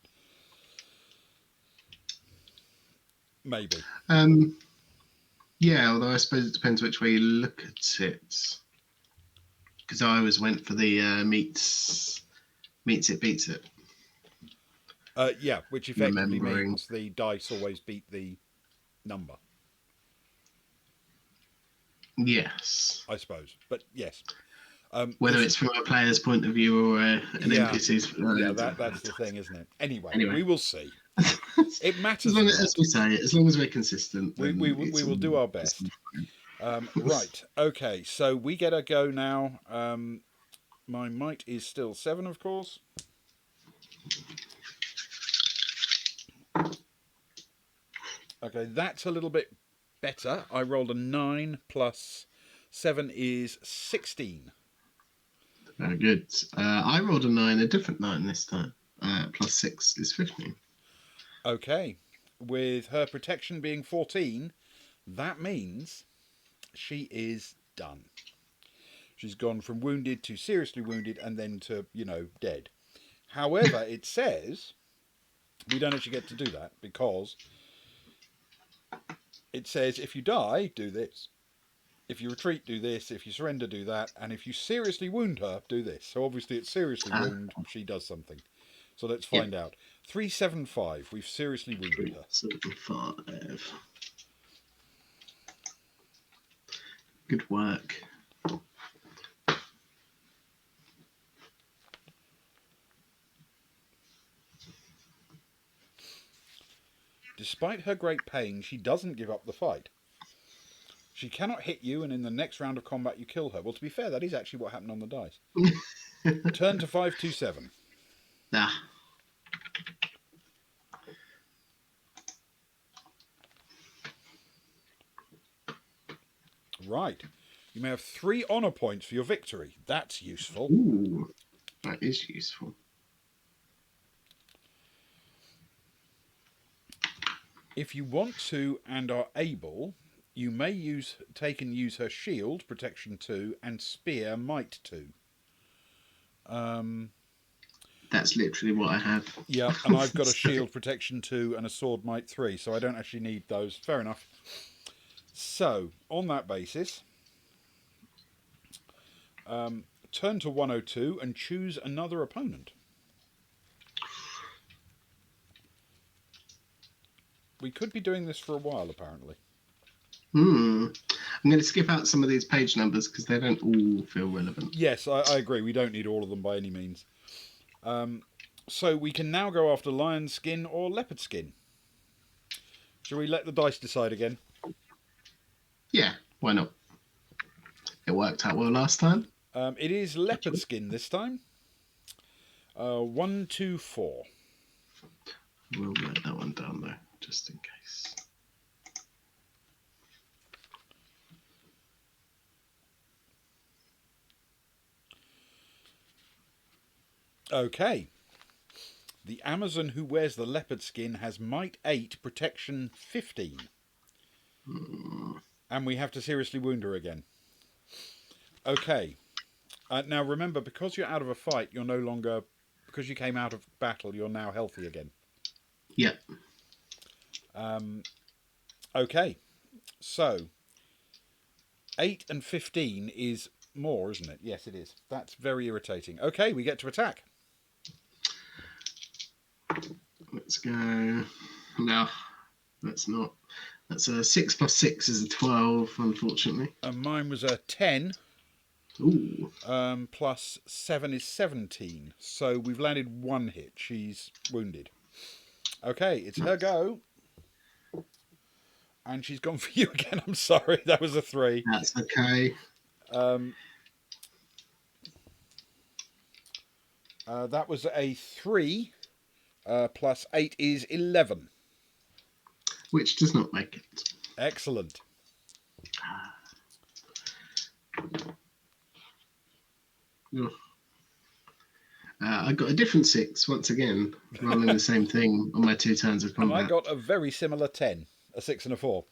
maybe. Yeah, although I suppose it depends which way you look at it. Because I always went for the meets it, beats it. Yeah, which effectively means the dice always beat the number. Yes. I suppose. But yes. Whether it's from a player's point of view or an NPC's. That's the thing, isn't it? Anyway, we will see. It matters. As we say, as long as we're consistent, we will do our best. Right. Okay. So we get a go now. My might is still 7, of course. Okay, that's a little bit better. I rolled a 9 plus 7 is 16. Very good. I rolled a 9, a different 9 this time. Plus 6 is 15. Okay. with her protection being 14, that means she is done. She's gone from wounded to seriously wounded and then to, dead. However, it says we don't actually get to do that because it says if you die, do this. If you retreat, do this. If you surrender, do that. And if you seriously wound her, do this. So obviously it's seriously wound. She does something. So let's find out. 375. We've seriously wounded her. 375. Good work. Despite her great pain, she doesn't give up the fight. She cannot hit you, and in the next round of combat you kill her. Well, to be fair, that is actually what happened on the dice. Turn to 527. Ah. Right. You may have 3 honour points for your victory. That's useful. Ooh, that is useful. If you want to and are able, you may take and use her shield, protection 2, and spear, might 2. That's literally what I have. Yeah, and I've got a shield, protection 2, and a sword, might 3, so I don't actually need those. Fair enough. So, on that basis, turn to 102 and choose another opponent. We could be doing this for a while, apparently. I'm going to skip out some of these page numbers because they don't all feel relevant. Yes, I agree. We don't need all of them by any means. So we can now go after lion skin or leopard skin. Shall we let the dice decide again? Yeah, why not? It worked out well last time. It is leopard skin this time. 1, 2, 4. We'll write that one down though, just in case. Okay. The Amazon who wears the leopard skin has might 8, protection 15. And we have to seriously wound her again. Okay. Now remember, because you're out of a fight, you're no longer... Because you came out of battle, you're now healthy again. Yeah. Okay. So, 8 and 15 is more, isn't it? Yes, it is. That's very irritating. Okay, we get to attack. Let's go. No, that's not. That's a 6 plus 6 is a 12, unfortunately. And mine was a 10. Ooh. Plus 7 is 17. So we've landed 1 hit. She's wounded. Okay, it's her go. And she's gone for you again. I'm sorry, that was a 3. That's okay. That was a 3. Plus 8 is 11. Which does not make it. Excellent. I got a different 6 once again, rolling the same thing on my 2 turns of combat. And I got a very similar 10, a 6 and a 4.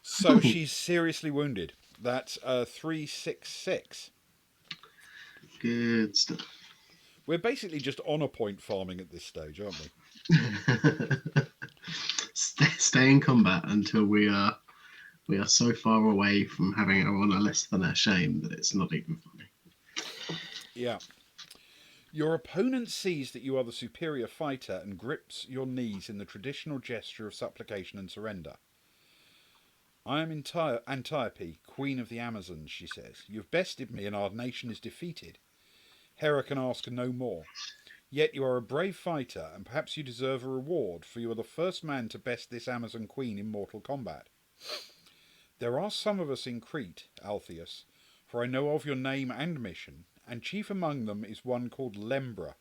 So she's seriously wounded. That's 366. Good stuff. We're basically just honour point farming at this stage, aren't we? Stay in combat until we are so far away from having our honour less than our shame that it's not even funny. Yeah. Your opponent sees that you are the superior fighter and grips your knees in the traditional gesture of supplication and surrender. I am Antiope, Queen of the Amazons, she says. You have bested me and our nation is defeated. Hera can ask no more. Yet you are a brave fighter, and perhaps you deserve a reward, for you are the first man to best this Amazon queen in mortal combat. There are some of us in Crete, Altheus, for I know of your name and mission, and chief among them is one called Lembra.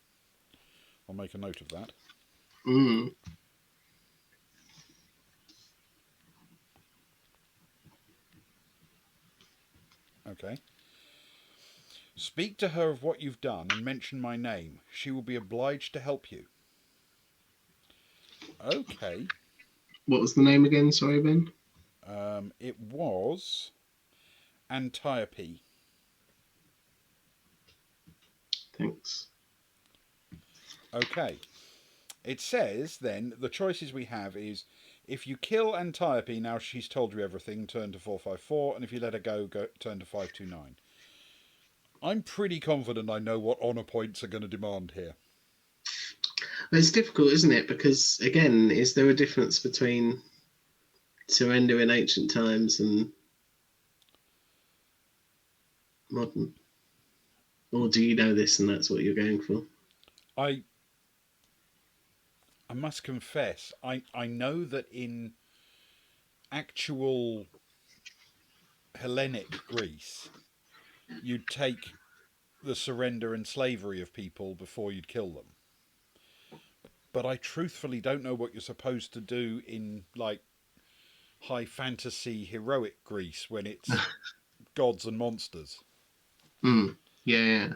I'll make a note of that. Okay. Speak to her of what you've done and mention my name. She will be obliged to help you. Okay. What was the name again? Sorry, Ben. It was Antiope. Thanks. Okay. It says then the choices we have is if you kill Antiope, now she's told you everything, turn to 454, and if you let her go, turn to 529. I'm pretty confident I know what honour points are going to demand here. It's difficult, isn't it? Because again, is there a difference between surrender in ancient times and modern? Or do you know this and that's what you're going for? I must confess, I know that in actual Hellenic Greece, you'd take the surrender and slavery of people before you'd kill them. But I truthfully don't know what you're supposed to do in, like, high fantasy heroic Greece when it's gods and monsters. Yeah.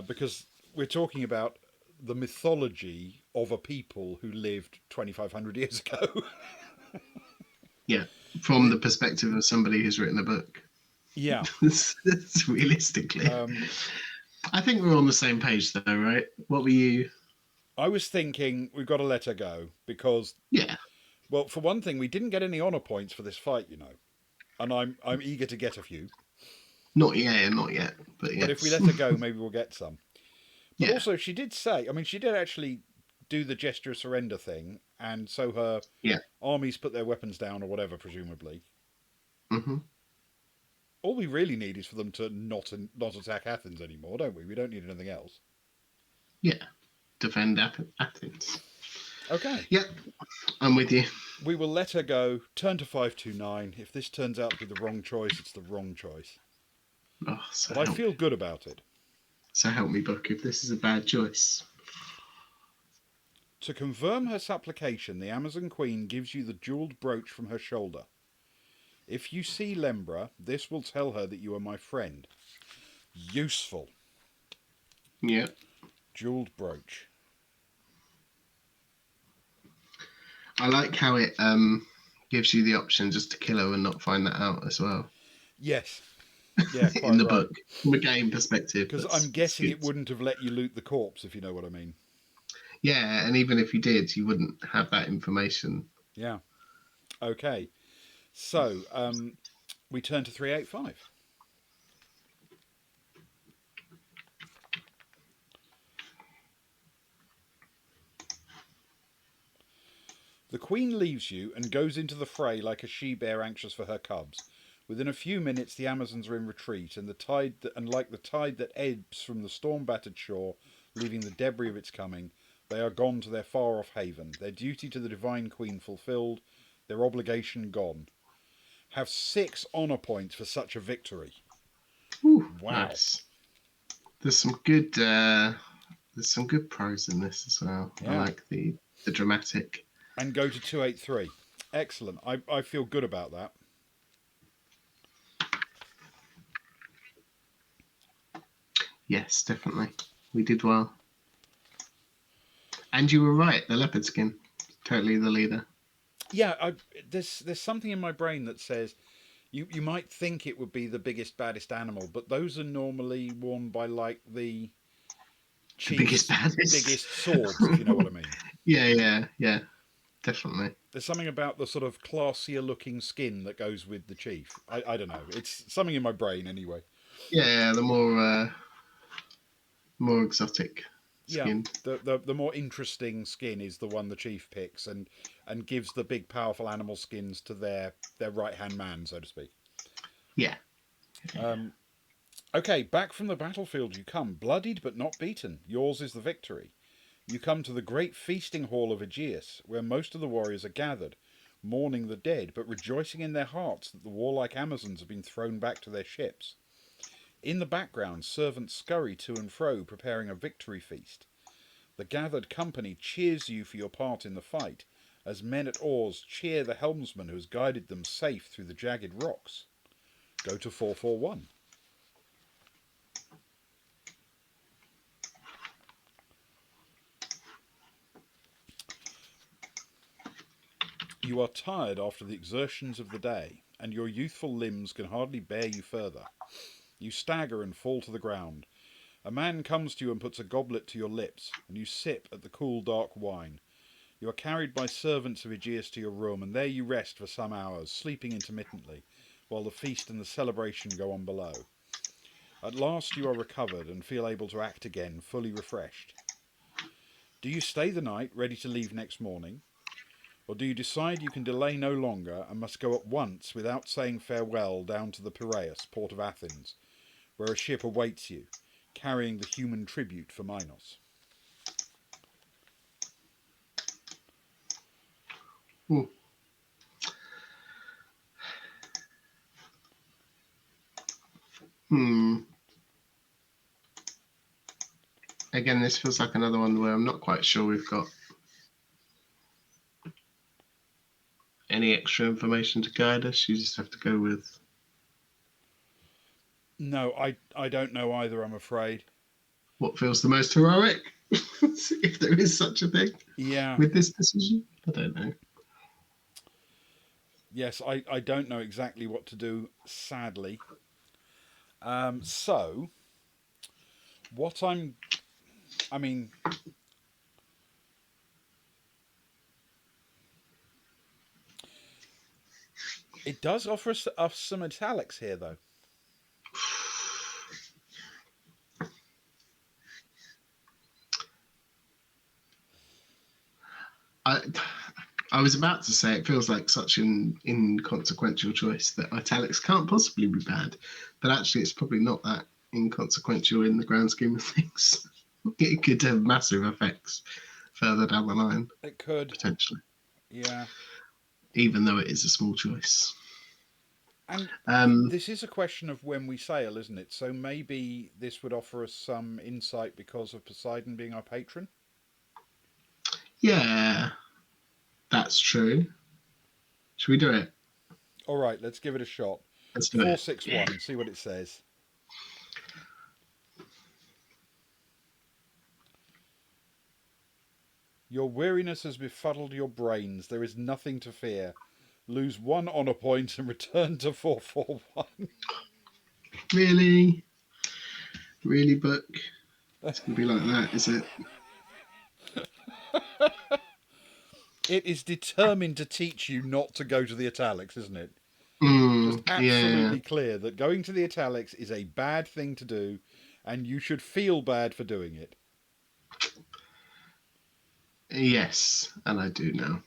Because we're talking about the mythology of a people who lived 2,500 years ago. Yeah. From the perspective of somebody who's written a book. Yeah. That's realistically. I think we're on the same page though, right? What were you? I was thinking we've got to let her go because, Yeah. well, for one thing, we didn't get any honour points for this fight, you know, and I'm eager to get a few. Not yet. But But if we yes. let her go, maybe we'll get some. But Yeah. also, she did say, I mean, she did actually do the gesture of surrender thing, and so her Yeah. armies put their weapons down or whatever, presumably. Mm-hmm. All we really need is for them to not attack Athens anymore, don't we? We don't need anything else. Yeah. Defend Athens. Okay. Yep. I'm with you. We will let her go, turn to 529. If this turns out to be the wrong choice, it's the wrong choice. Oh, so But I feel good about it. So help me, Book, if this is a bad choice. To confirm her supplication, the Amazon Queen gives you the jewelled brooch from her shoulder. If you see Lembra, this will tell her that you are my friend. Useful. Yeah. Jewelled brooch. I like how it gives you the option just to kill her and not find that out as well. Yes. Yeah, quite in the right. book, from a game perspective. Because I'm guessing it wouldn't have let you loot the corpse, if you know what I mean. Yeah, and even if you did, you wouldn't have that information. Yeah. Okay. So, we turn to 385. The Queen leaves you and goes into the fray like a she-bear anxious for her cubs. Within a few minutes, the Amazons are in retreat, and like the tide that ebbs from the storm-battered shore, leaving the debris of its coming, they are gone to their far-off haven. Their duty to the Divine Queen fulfilled, their obligation gone. Have 6 honour points for such a victory. Ooh, Wow. nice. There's some good prose in this as well. Yeah. I like the dramatic. And go to 283. Excellent. I feel good about that. Yes, definitely. We did well. And you were right, the leopard skin. Totally the leader. Yeah, there's something in my brain that says you might think it would be the biggest, baddest animal, but those are normally worn by, like, the chief's biggest swords, if you know what I mean. Yeah. Definitely. There's something about the sort of classier looking skin that goes with the chief. I don't know. It's something in my brain anyway. Yeah, the more exotic skin. Yeah, the more interesting skin is the one the chief picks and gives the big powerful animal skins to their right hand man, so to speak. Yeah. Okay, back from the battlefield you come, bloodied but not beaten. Yours is the victory. You come to the great feasting hall of Aegeus, where most of the warriors are gathered, mourning the dead, but rejoicing in their hearts that the warlike Amazons have been thrown back to their ships. In the background, servants scurry to and fro, preparing a victory feast. The gathered company cheers you for your part in the fight, as men at oars cheer the helmsman who has guided them safe through the jagged rocks. Go to 441. You are tired after the exertions of the day, and your youthful limbs can hardly bear you further. You stagger and fall to the ground. A man comes to you and puts a goblet to your lips, and you sip at the cool dark wine. You are carried by servants of Aegeus to your room, and there you rest for some hours, sleeping intermittently, while the feast and the celebration go on below. At last you are recovered and feel able to act again, fully refreshed. Do you stay the night, ready to leave next morning? Or do you decide you can delay no longer and must go at once, without saying farewell, down to the Piraeus, port of Athens, where a ship awaits you, carrying the human tribute for Minos? Hmm. Hmm. Again, this feels like another one where I'm not quite sure we've got any extra information to guide us. You just have to go with. No, I don't know either, I'm afraid. What feels the most heroic, if there is such a thing, Yeah, with this decision? I don't know. yes, I don't know exactly what to do, sadly. So, what I mean, it does offer us some italics here, though. I I was about to say it feels like such an inconsequential choice that italics can't possibly be bad, but actually it's probably not that inconsequential in the grand scheme of things. It could have massive effects further down the line, It could, potentially, yeah. even though it is a small choice. And Um, this is a question of when we sail, isn't it? So maybe this would offer us some insight because of Poseidon being our patron. yeah, that's true. Should we do it? All right, let's give it a shot. Let's do Four it. six Yeah. one. See what it says. Your weariness has befuddled your brains. There is nothing to fear. Lose one honour point and return to 441. Really? Really, book? It's going to be like that, is it? It is determined to teach you not to go to the italics, isn't it? Just Yeah. absolutely clear that going to the italics is a bad thing to do, and you should feel bad for doing it. Yes, and I do now.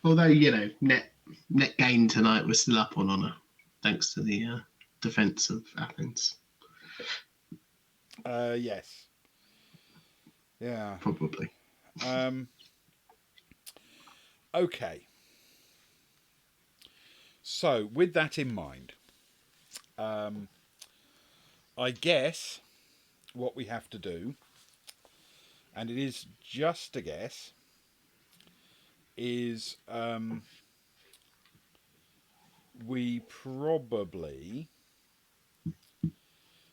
Although, you know, net gain tonight was still up on honour, thanks to the defence of Athens, Yes. Yeah. probably. Okay. So, with that in mind, I guess what we have to do, and it is just a guess, is we probably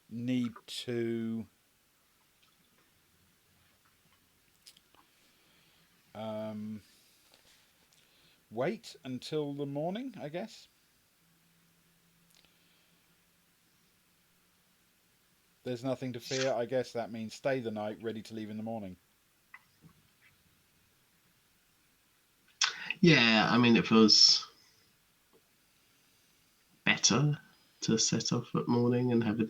need to wait until the morning, I guess. There's nothing to fear. I guess that means stay the night, ready to leave in the morning. Yeah, I mean, it feels better to set off at morning and have a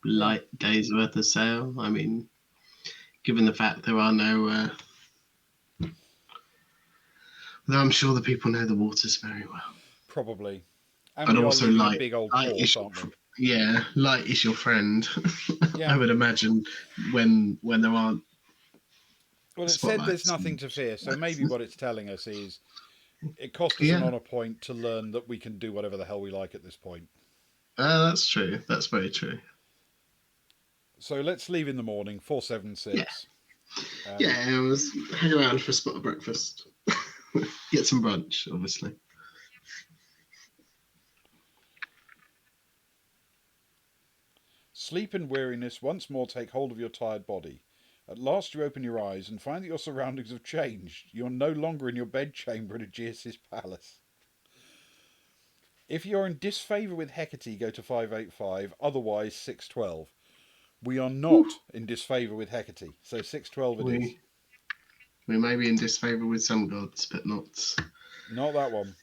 Yeah, light day's worth of sail. I mean, given the fact there are no, though I'm sure the people know the waters very well, probably. And but we are also leaving a big old light port, is aren't we? yeah, light is your friend. I Yeah. would imagine when there aren't Well, it said there's spotlights. nothing to fear, so maybe what it's telling us is it cost us an Yeah, honour point to learn that we can do whatever the hell we like at this point. that's true. That's very true. So let's leave in the morning, Yeah, 476. yeah. I was hang around for a spot of breakfast, get some brunch, obviously. Sleep and weariness once more take hold of your tired body. At last you open your eyes and find that your surroundings have changed. You're no longer in your bedchamber at Aegeus' palace. If you're in disfavour with Hecate, go to 585, otherwise 612. We are not in disfavour with Hecate, so 612 it is. We may be in disfavour with some gods, but not Not that one.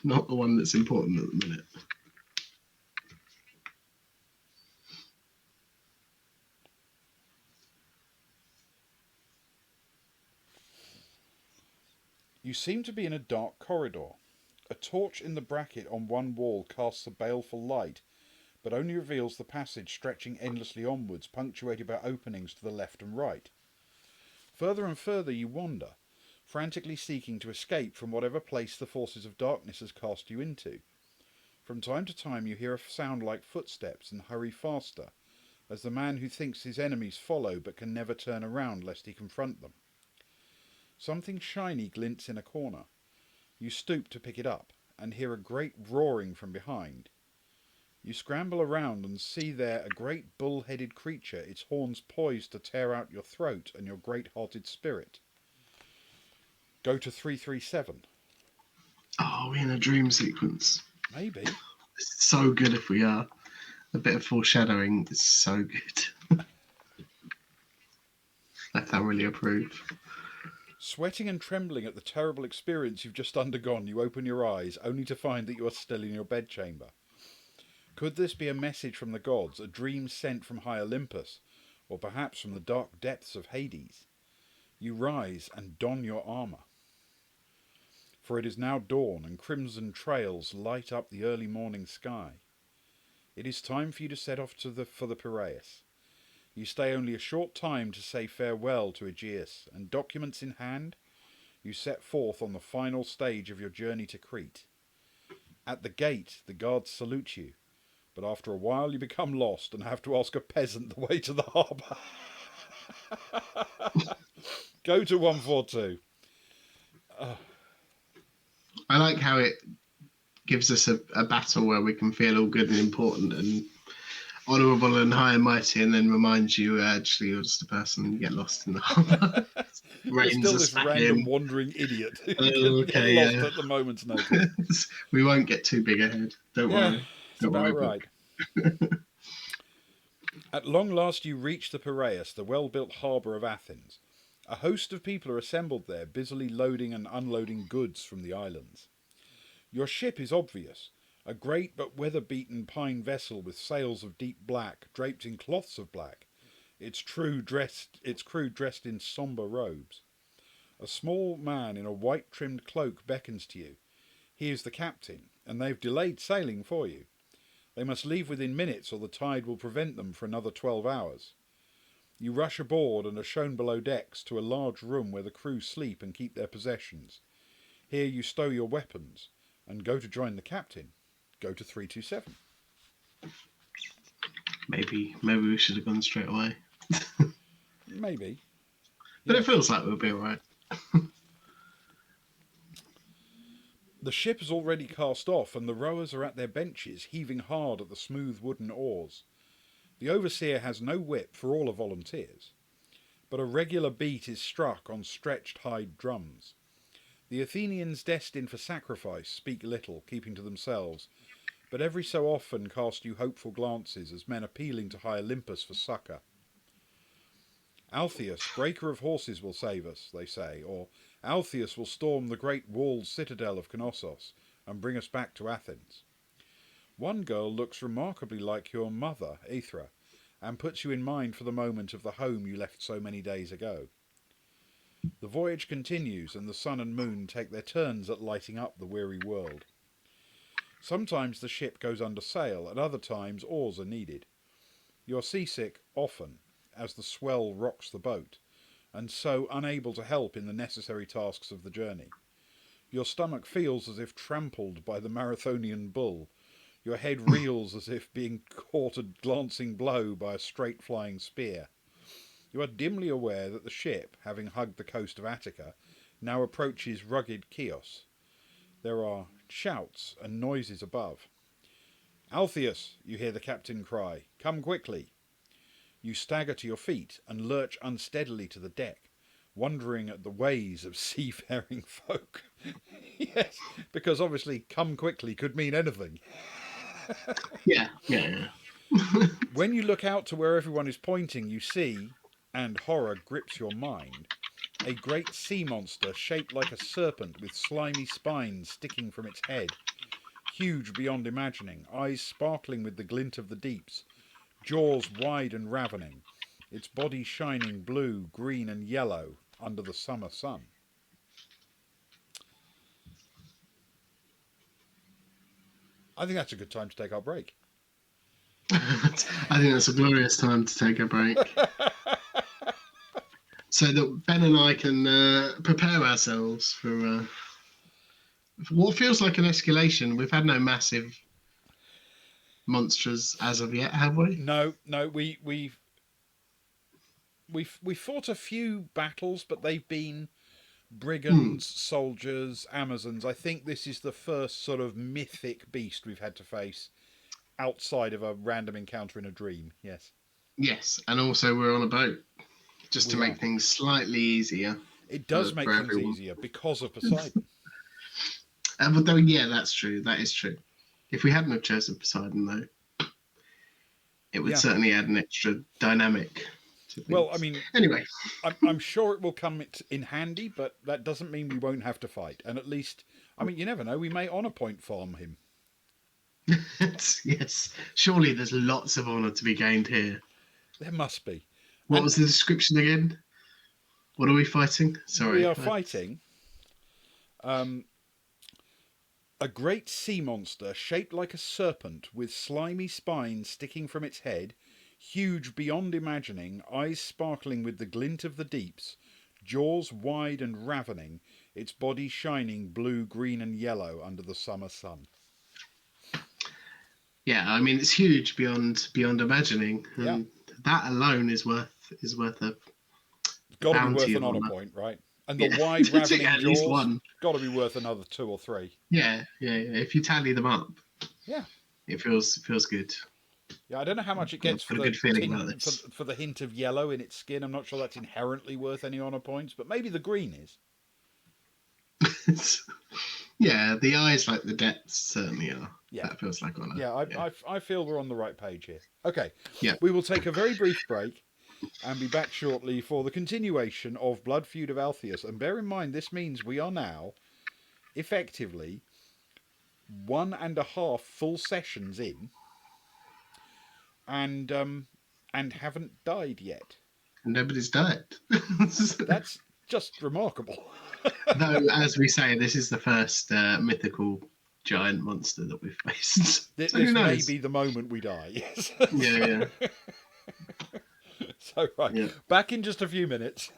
not the one that's important at the minute. You seem to be in a dark corridor. A torch in the bracket on one wall casts a baleful light, but only reveals the passage stretching endlessly onwards, punctuated by openings to the left and right. Further and further you wander, frantically seeking to escape from whatever place the forces of darkness has cast you into. From time to time you hear a sound like footsteps and hurry faster, as the man who thinks his enemies follow but can never turn around lest he confront them. Something shiny glints in a corner. You stoop to pick it up, and hear a great roaring from behind. You scramble around and see there a great bull-headed creature, its horns poised to tear out your throat and your great-hearted spirit. Go to 337. Oh, we're in a dream sequence. Maybe. It's so good if we are. A bit of foreshadowing is so good. I thoroughly approve. Sweating and trembling at the terrible experience you've just undergone, you open your eyes, only to find that you are still in your bedchamber. Could this be a message from the gods, a dream sent from high Olympus, or perhaps from the dark depths of Hades? You rise and don your armour. For it is now dawn, and crimson trails light up the early morning sky. It is time for you to set off for the Piraeus. You stay only a short time to say farewell to Aegeus, and documents in hand, you set forth on the final stage of your journey to Crete. At the gate, the guards salute you, but after a while you become lost and have to ask a peasant the way to the harbour. Go to 142. I like how it gives us a battle where we can feel all good and important and honourable and high and mighty, and then reminds you actually you're just a person and you get lost in the harbour. You're still this random wandering idiot who can get lost at the moment's notice. We won't get too big ahead. Don't worry. It's about right. At long last you reach the Piraeus, the well-built harbour of Athens. A host of people are assembled there, busily loading and unloading goods from the islands. Your ship is obvious, a great but weather-beaten pine vessel with sails of deep black, draped in cloths of black, its crew dressed in sombre robes. A small man in a white-trimmed cloak beckons to you. He is the captain, and they've delayed sailing for you. They must leave within minutes, or the tide will prevent them for another 12 hours. You rush aboard and are shown below decks to a large room where the crew sleep and keep their possessions. Here you stow your weapons and go to join the captain. Go to 327. Maybe we should have gone straight away. Maybe. But it feels like we'll be alright. The ship has already cast off, and the rowers are at their benches, heaving hard at the smooth wooden oars. The overseer has no whip, for all are volunteers, but a regular beat is struck on stretched hide drums. The Athenians destined for sacrifice speak little, keeping to themselves, but every so often cast you hopeful glances as men appealing to high Olympus for succour. Altheus, breaker of horses, will save us, they say, or Altheus will storm the great walled citadel of Knossos and bring us back to Athens. One girl looks remarkably like your mother, Aethra, and puts you in mind for the moment of the home you left so many days ago. The voyage continues, and the sun and moon take their turns at lighting up the weary world. Sometimes the ship goes under sail, at other times oars are needed. You're seasick often, as the swell rocks the boat, and so unable to help in the necessary tasks of the journey. Your stomach feels as if trampled by the Marathonian bull. Your head reels as if being caught a glancing blow by a straight flying spear. You are dimly aware that the ship, having hugged the coast of Attica, now approaches rugged Chios. There are shouts and noises above. "Altheus," you hear the captain cry, "come quickly." You stagger to your feet and lurch unsteadily to the deck, wondering at the ways of seafaring folk. Yes, because obviously come quickly could mean anything. Yeah, yeah, When you look out to where everyone is pointing, you see, and horror grips your mind, a great sea monster shaped like a serpent with slimy spines sticking from its head, huge beyond imagining, eyes sparkling with the glint of the deeps, jaws wide and ravening, its body shining blue, green and yellow under the summer sun. I think that's a good time to take our break. I think that's a glorious time to take a break, so that Ben and I can prepare ourselves for what feels like an escalation. We've had no massive monsters as of yet, have we? No, we fought a few battles, but they've been Hmm. brigands, soldiers, Amazons. I think this is the first sort of mythic beast we've had to face outside of a random encounter in a dream. Yes, Yes, and also we're on a boat, just to we are. make things slightly easier It does make for things everyone. easier because of Poseidon. But though, yeah, that's true. That is true. If we hadn't have chosen Poseidon, though, it would Yeah. certainly add an extra dynamic to Well, I things. mean, Anyway, I'm sure it will come in handy, but that doesn't mean we won't have to fight. And at least, I mean, you never know. We may honour point farm him. yes, surely there's lots of honour to be gained here. There must be. What And was the description again? What are we fighting? we Sorry. are fighting a great sea monster shaped like a serpent with slimy spines sticking from its head, huge beyond imagining, eyes sparkling with the glint of the deeps, jaws wide and ravening, its body shining blue, green and yellow under the summer sun. Yeah, I mean it's huge beyond imagining, Yeah, and that alone is worth a it's got to be worth bounty an of honour honour. point, right? And the Yeah, wide ravening at least jaws, one. got to be worth another two or three. Yeah, yeah, yeah. If you tally them up, Yeah. it feels good. Yeah, I don't know how much it I've gets for got a the good feeling about tint this. for the hint of yellow in its skin. I'm not sure that's inherently worth any honour points, but maybe the green is. Yeah, the eyes like the depths certainly are. Yeah, That feels like honour. yeah. Yeah, I feel we're on the right page here. Okay, yeah. we will take a very brief break and be back shortly for the continuation of Bloodfeud of Altheus. And bear in mind, this means we are now effectively 1.5 full sessions in, and haven't died yet. And nobody's died. That's just remarkable. Though, as we say, this is the first mythical giant monster that we've faced. So who This may knows? be the moment we die. Yes. Yeah, yeah, So right, yeah. back in just a few minutes.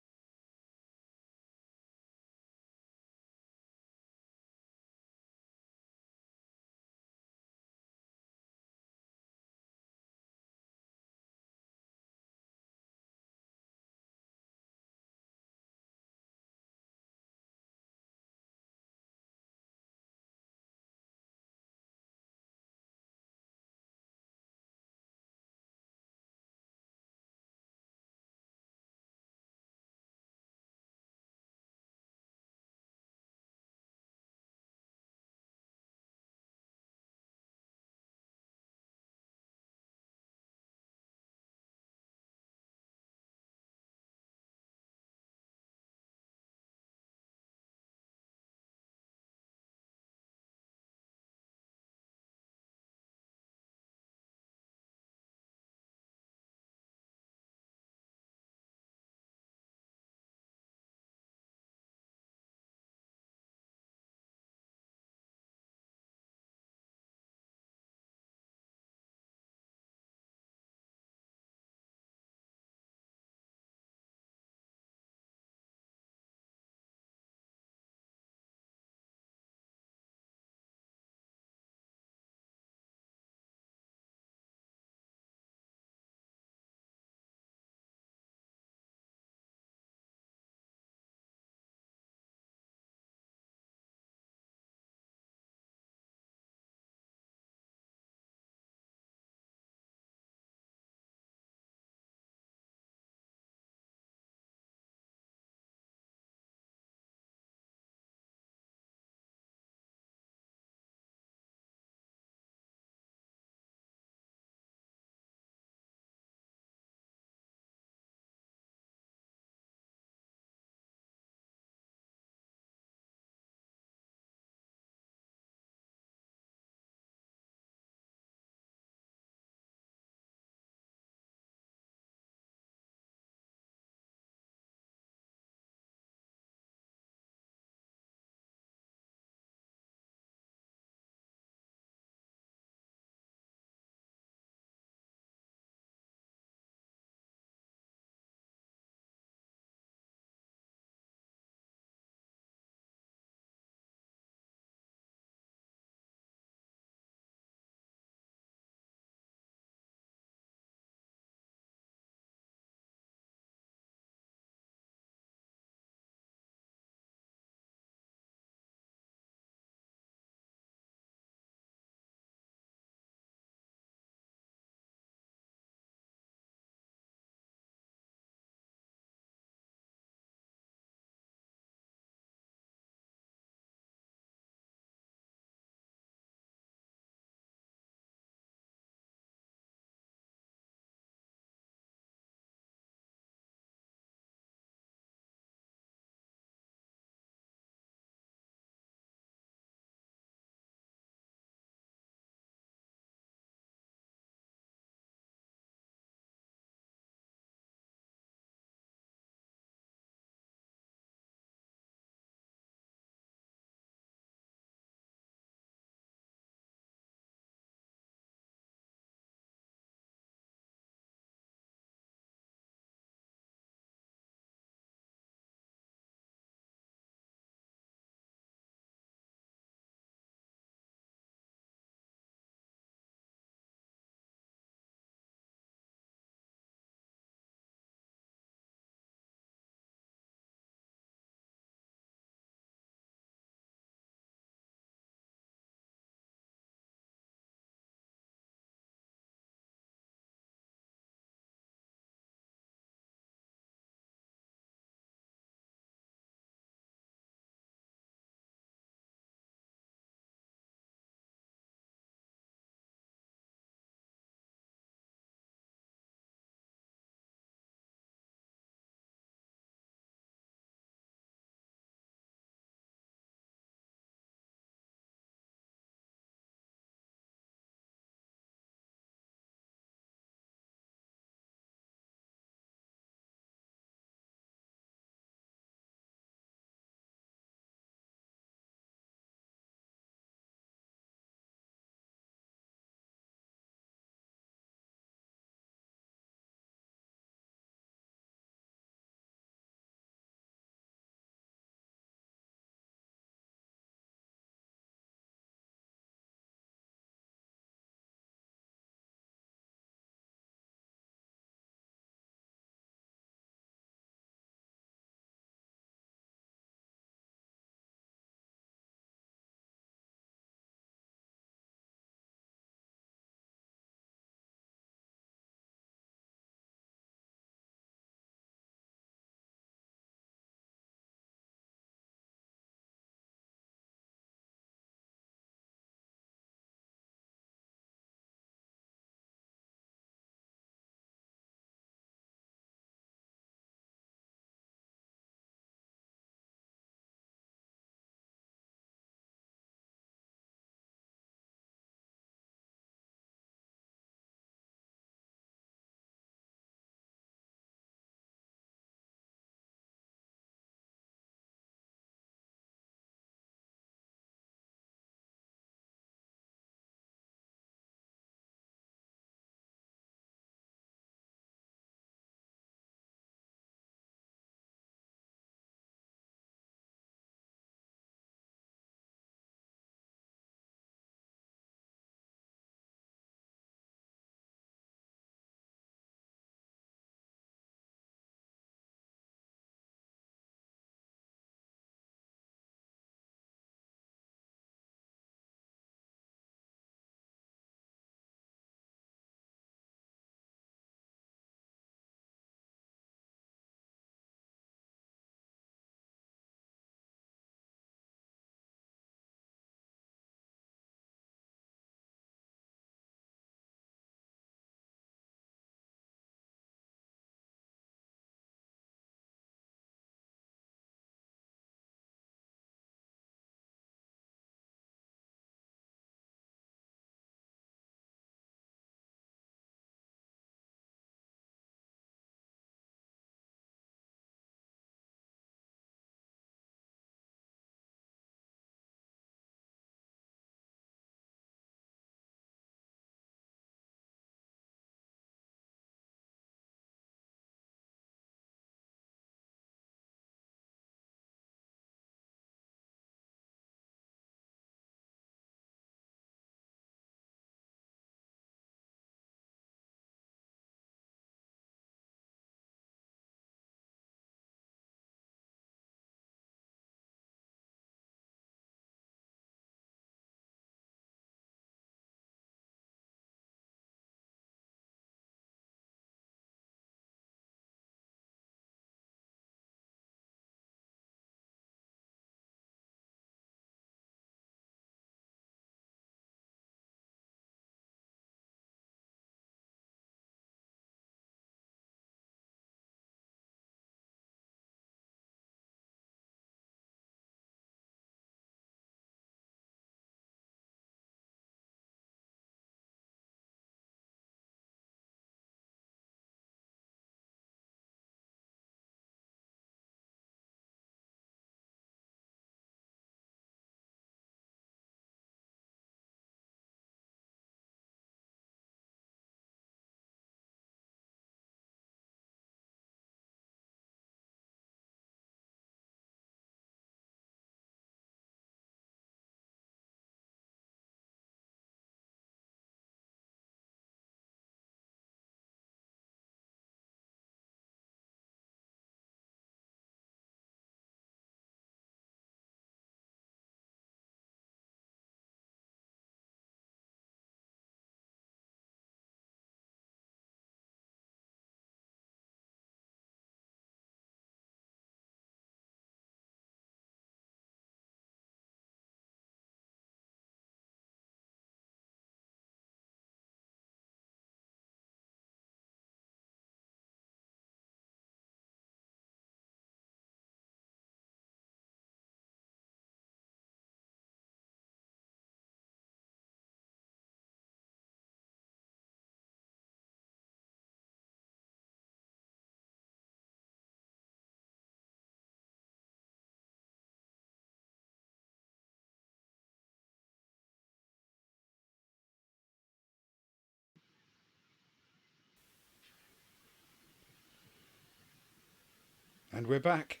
And we're back.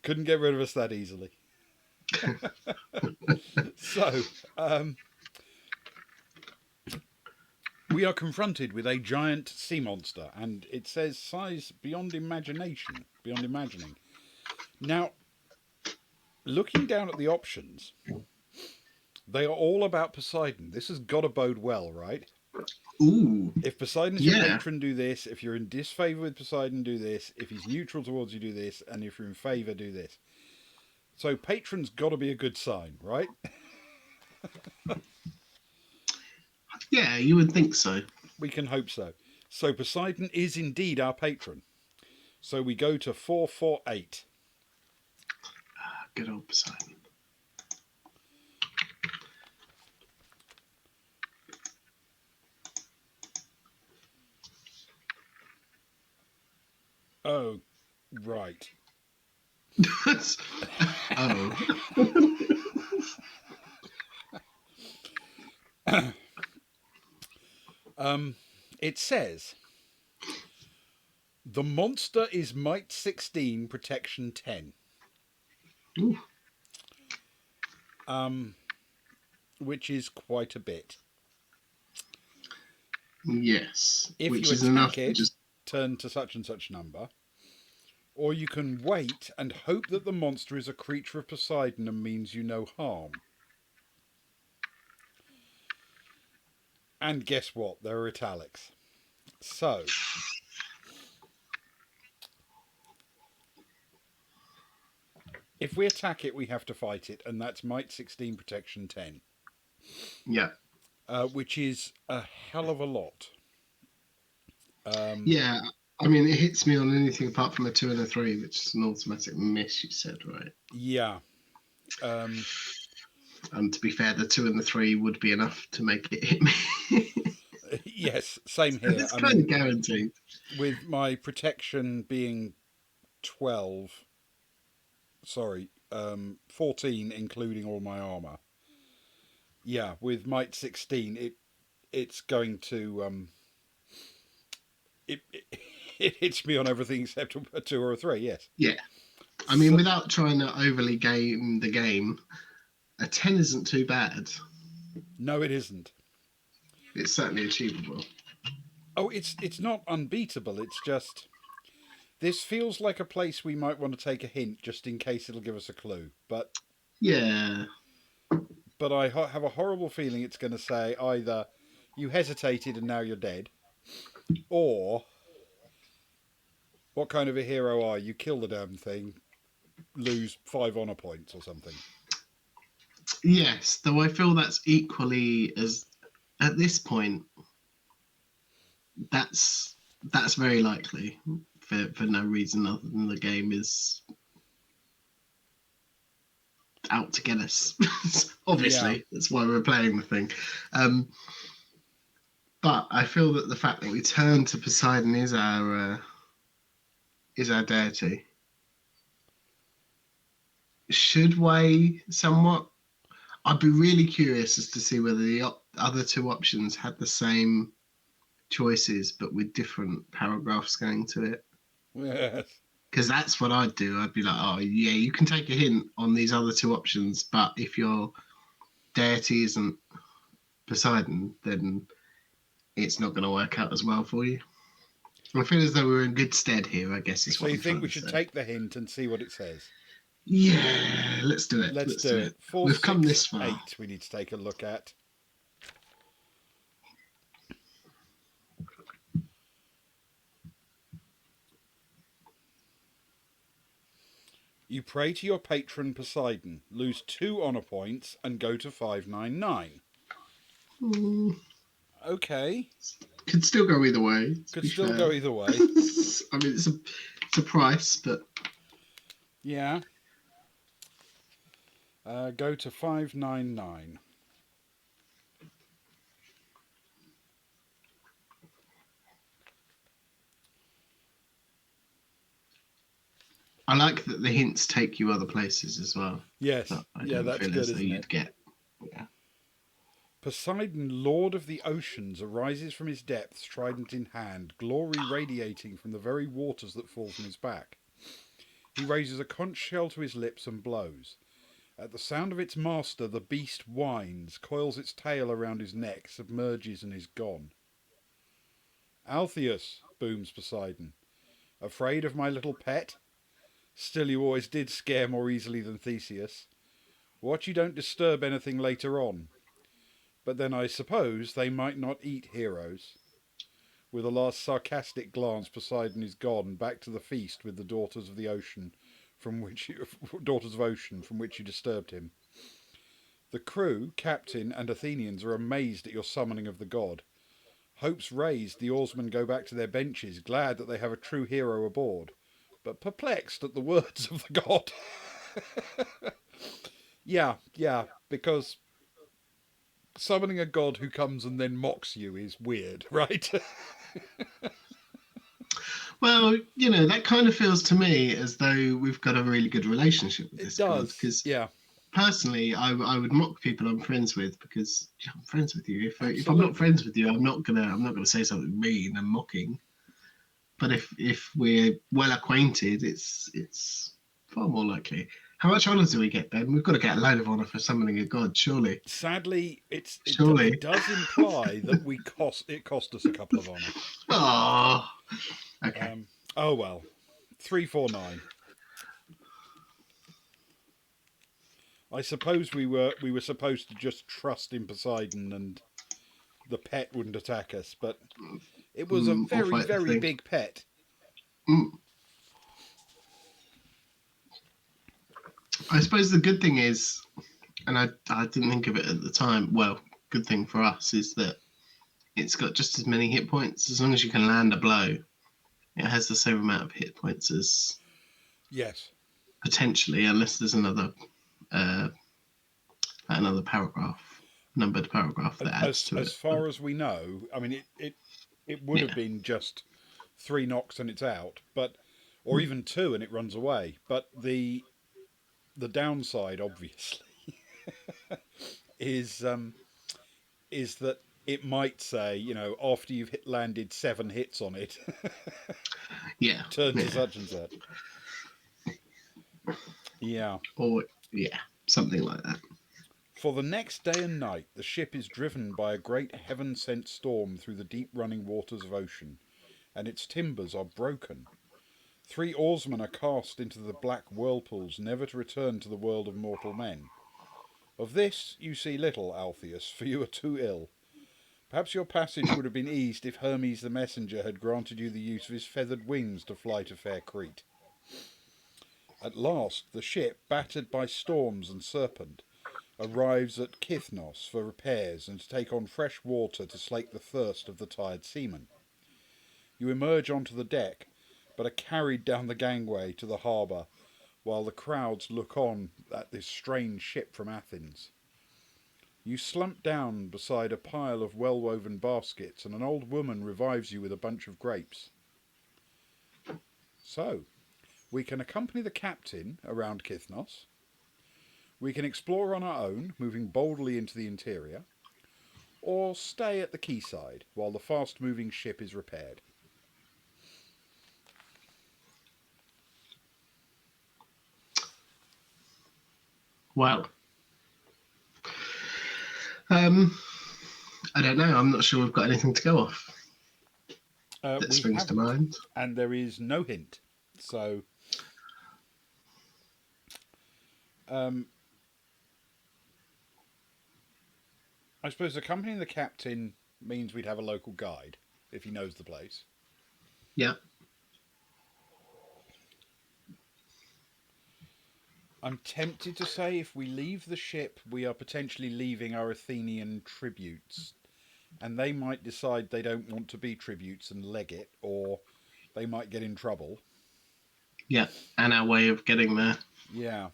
Couldn't get rid of us that easily. So, we are confronted with a giant sea monster, and it says size beyond imagination, beyond imagining. Now, looking down at the options, they are all about Poseidon. This has got to bode well, right? Ooh, If Poseidon's your yeah. patron, do this. If you're in disfavor with Poseidon, do this. If he's neutral towards you, do this. And if you're in favor, do this. So patron's got to be a good sign, right? Yeah, you would think so. We can hope so. So Poseidon is indeed our patron. So we go to 448. Good old Poseidon. Oh, right. It says the monster is might 16, protection 10. Ooh. Which is quite a bit. Yes. If Which you is enough attack to it, just... turn to such and such number. Or you can wait and hope that the monster is a creature of Poseidon and means you no harm. And guess what? There are italics. So, if we attack it, we have to fight it, and that's might 16, protection 10. Yeah. Which is a hell of a lot. Yeah. I mean, it hits me on anything apart from a 2 and a 3, which is an automatic miss, you said, right? Yeah. And to be fair, the 2 and the 3 would be enough to make it hit me. Yes, same here. It's kind of guaranteed. With my protection being 12, 14, including all my armour. Yeah, with might 16, it's going to it hits me on everything except a 2 or a 3. Yes. Yeah. I mean, without trying to overly game the game, a 10 isn't too bad. No, it isn't. It's certainly achievable. Oh, it's not unbeatable. It's just this feels like a place we might want to take a hint just in case it'll give us a clue. But yeah, I have a horrible feeling it's going to say either you hesitated and now you're dead, or what kind of a hero are you? Kill the damn thing, lose 5 honor points or something. Yes, though I feel that's equally as at this point. That's very likely for no reason other than the game is out to get us. Obviously, yeah. That's why we're playing the thing. But I feel that the fact that we turn to Poseidon is our deity should weigh somewhat. I'd be really curious as to see whether the other 2 options had the same choices but with different paragraphs going to it. Yes. Because that's what I'd do. I'd be like, oh yeah, you can take a hint on these other 2 options, but if your deity isn't Poseidon, then it's not going to work out as well for you. I feel as though we're in good stead here, I guess. Is so what you I'm think we should say. take the hint and see what it says? Yeah, let's do it. Let's do it. 4, We've 6, come this far. 8 we need to take a look at. You pray to your patron Poseidon, lose 2 honor points, and go to 599. Okay. Could still go either way. Could still go either way. I mean, it's a price, but yeah. Go to 599. I like that the hints take you other places as well. Yes. Yeah, that's good, isn't it? You'd get. Yeah. Poseidon, lord of the oceans, arises from his depths, trident in hand, glory radiating from the very waters that fall from his back. He raises a conch shell to his lips and blows. At the sound of its master, the beast whines, coils its tail around his neck, submerges, and is gone. Altheus, booms Poseidon. Afraid of my little pet? Still, you always did scare more easily than Theseus. Watch you don't disturb anything later on. But then I suppose they might not eat heroes. With a last sarcastic glance, Poseidon is gone, back to the feast with the daughters of the ocean, from which you disturbed him. The crew, captain, and Athenians are amazed at your summoning of the god. Hopes raised, the oarsmen go back to their benches, glad that they have a true hero aboard, but perplexed at the words of the god. Yeah, because summoning a god who comes and then mocks you is weird, right? Well, that kind of feels to me as though we've got a really good relationship with It this god. does, Because yeah. personally, I would mock people I'm friends with because I'm friends with you. If I'm Absolutely. not friends with you, I'm not gonna say something mean and mocking. But if we're well acquainted, it's far more likely. How much honour do we get, Ben? We've got to get a load of honour for summoning a god, surely. Sadly, Surely. it does imply that it cost us a couple of honour. Oh, okay. Oh well, 349. I suppose we were supposed to just trust in Poseidon and the pet wouldn't attack us, but it was a very, very big pet. I suppose the good thing is, and I didn't think of it at the time, well, good thing for us is that it's got just as many hit points. As long as you can land a blow, it has the same amount of hit points as... Yes. Potentially, unless there's another paragraph, numbered paragraph that adds to it. As far as we know, I mean, it would have been just 3 knocks and it's out, or even 2 and it runs away. But the downside, obviously, is that it might say, after you've landed 7 hits on it, turn to such and such. Yeah. Or, something like that. For the next day and night, the ship is driven by a great heaven-sent storm through the deep-running waters of ocean, and its timbers are broken. 3 oarsmen are cast into the black whirlpools, never to return to the world of mortal men. Of this you see little, Altheus, for you are too ill. Perhaps your passage would have been eased if Hermes the messenger had granted you the use of his feathered wings to fly to fair Crete. At last, the ship, battered by storms and serpent, arrives at Kithnos for repairs and to take on fresh water to slake the thirst of the tired seamen. You emerge onto the deck, but are carried down the gangway to the harbour, while the crowds look on at this strange ship from Athens. You slump down beside a pile of well-woven baskets, and an old woman revives you with a bunch of grapes. So, we can accompany the captain around Kithnos. We can explore on our own, moving boldly into the interior, or stay at the quayside while the fast-moving ship is repaired. Well, I don't know. I'm not sure we've got anything to go off that springs to mind. And there is no hint. So, I suppose accompanying the captain means we'd have a local guide, if he knows the place. Yeah. I'm tempted to say if we leave the ship, we are potentially leaving our Athenian tributes. And they might decide they don't want to be tributes and leg it, or they might get in trouble. Yeah, and our way of getting there. Yeah.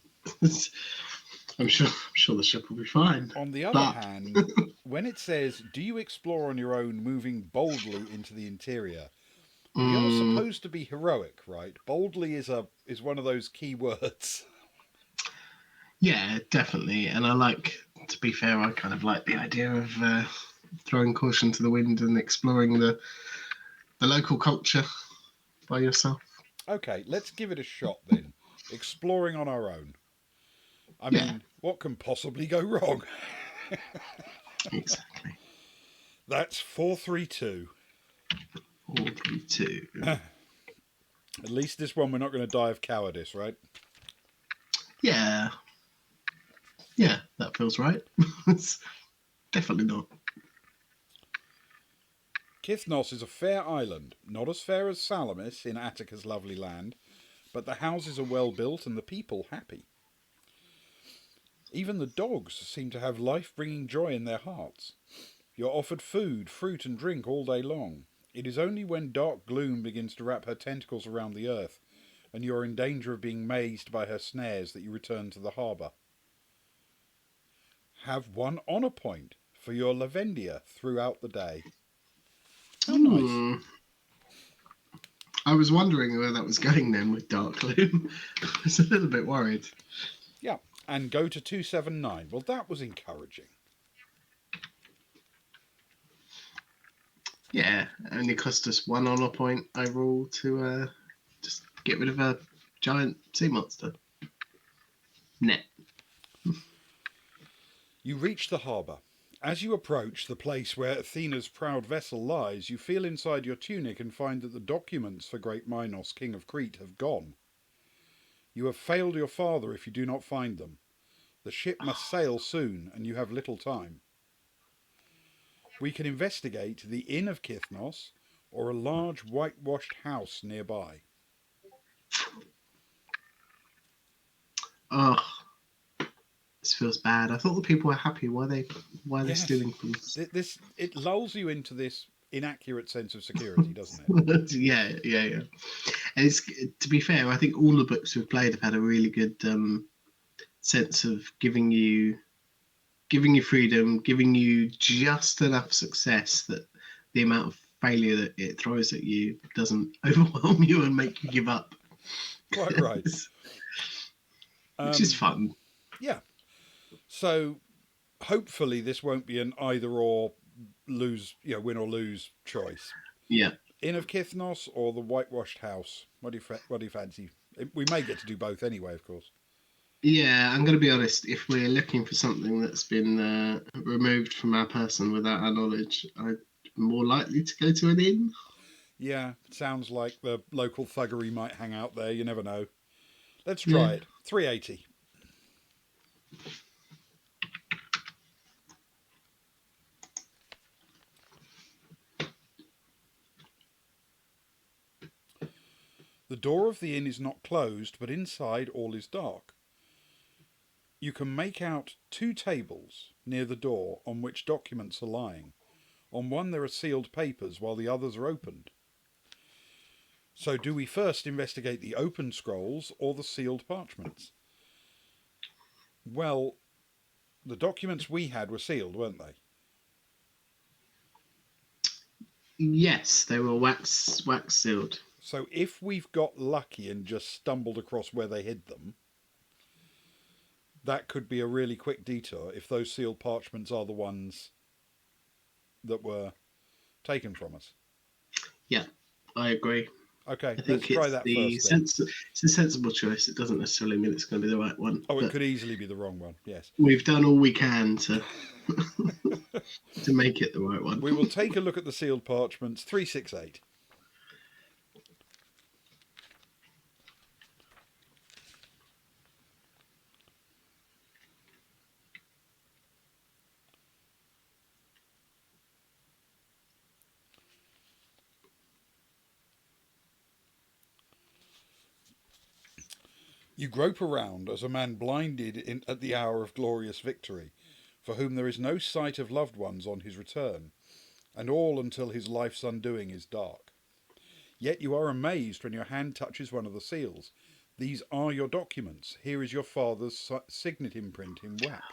I'm sure the ship will be fine. On the other hand, when it says, do you explore on your own, moving boldly into the interior, we are supposed to be heroic, right? Boldly is one of those key words. Yeah, definitely. And I like to be fair, I kind of like the idea of throwing caution to the wind and exploring the local culture by yourself. Okay, let's give it a shot then. Exploring on our own. I Yeah. mean, what can possibly go wrong? Exactly. That's 432. 432. At least this one we're not going to die of cowardice, right? Yeah. Yeah, that feels right. It's definitely not. Kithnos is a fair island, not as fair as Salamis in Attica's lovely land, but the houses are well built and the people happy. Even the dogs seem to have life-bringing joy in their hearts. You're offered food, fruit and drink all day long. It is only when dark gloom begins to wrap her tentacles around the earth and you're in danger of being mazed by her snares that you return to the harbour. Have one honour point for your Lavendia throughout the day. How nice. I was wondering where that was going then with Dark Gloom. I was a little bit worried. Yeah, and go to 279. Well, that was encouraging. Yeah, only cost us one honour point overall to just get rid of a giant sea monster. Net. You reach the harbour. As you approach the place where Athena's proud vessel lies, you feel inside your tunic and find that the documents for great Minos, king of Crete, have gone. You have failed your father if you do not find them. The ship must sail soon, and you have little time. We can investigate the Inn of Kithnos or a large whitewashed house nearby. Oh, this feels bad. I thought the people were happy. Why are they Yes, stealing from us? it lulls you into this inaccurate sense of security, doesn't it? Yeah. And it's, to be fair, I think all the books we've played have had a really good sense of giving you freedom, giving you just enough success that the amount of failure that it throws at you doesn't overwhelm you and make you give up. Quite right. Which is fun. Yeah. So hopefully this won't be an either or lose, win or lose choice. Yeah. Inn of Kithnos or the whitewashed house? What do you fancy? We may get to do both anyway, of course. Yeah, I'm going to be honest. If we're looking for something that's been removed from our person without our knowledge, I'm more likely to go to an inn. Yeah, sounds like the local thuggery might hang out there. You never know. Let's try Yeah. it. 380. The door of the inn is not closed, but inside all is dark. You can make out two tables near the door on which documents are lying. On one there are sealed papers while the others are opened. So do we first investigate the open scrolls or the sealed parchments? Well, the documents we had were sealed, weren't they? Yes, they were wax sealed. So if we've got lucky and just stumbled across where they hid them, that could be a really quick detour if those sealed parchments are the ones that were taken from us. Yeah, I agree. Okay, I let's think try that first then. it's a sensible choice. It doesn't necessarily mean it's going to be the right one. Oh, it could easily be the wrong one, yes. We've done all we can to to make it the right one. We will take a look at the sealed parchments. 368. You grope around as a man blinded at the hour of glorious victory, for whom there is no sight of loved ones on his return, and all until his life's undoing is dark. Yet you are amazed when your hand touches one of the seals. These are your documents. Here is your father's signet imprint in wax.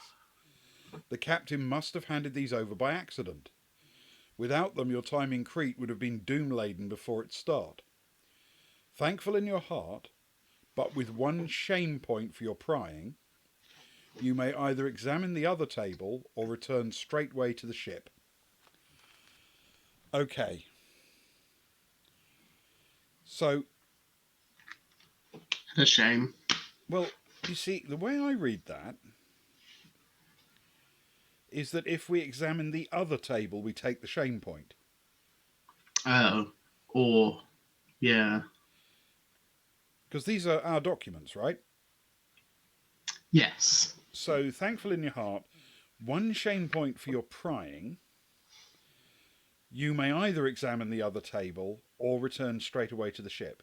The captain must have handed these over by accident. Without them, your time in Crete would have been doom-laden before its start. Thankful in your heart, but with one shame point for your prying, You may either examine the other table or return straightway to the ship. Okay. So, A shame. well, you see, the way I read that is that if we examine the other table, we take the shame point. Oh, or yeah, Because these are our documents, right? yes, So, thankful in your heart, one shame point for your prying. You may either examine the other table or return straight away to the ship.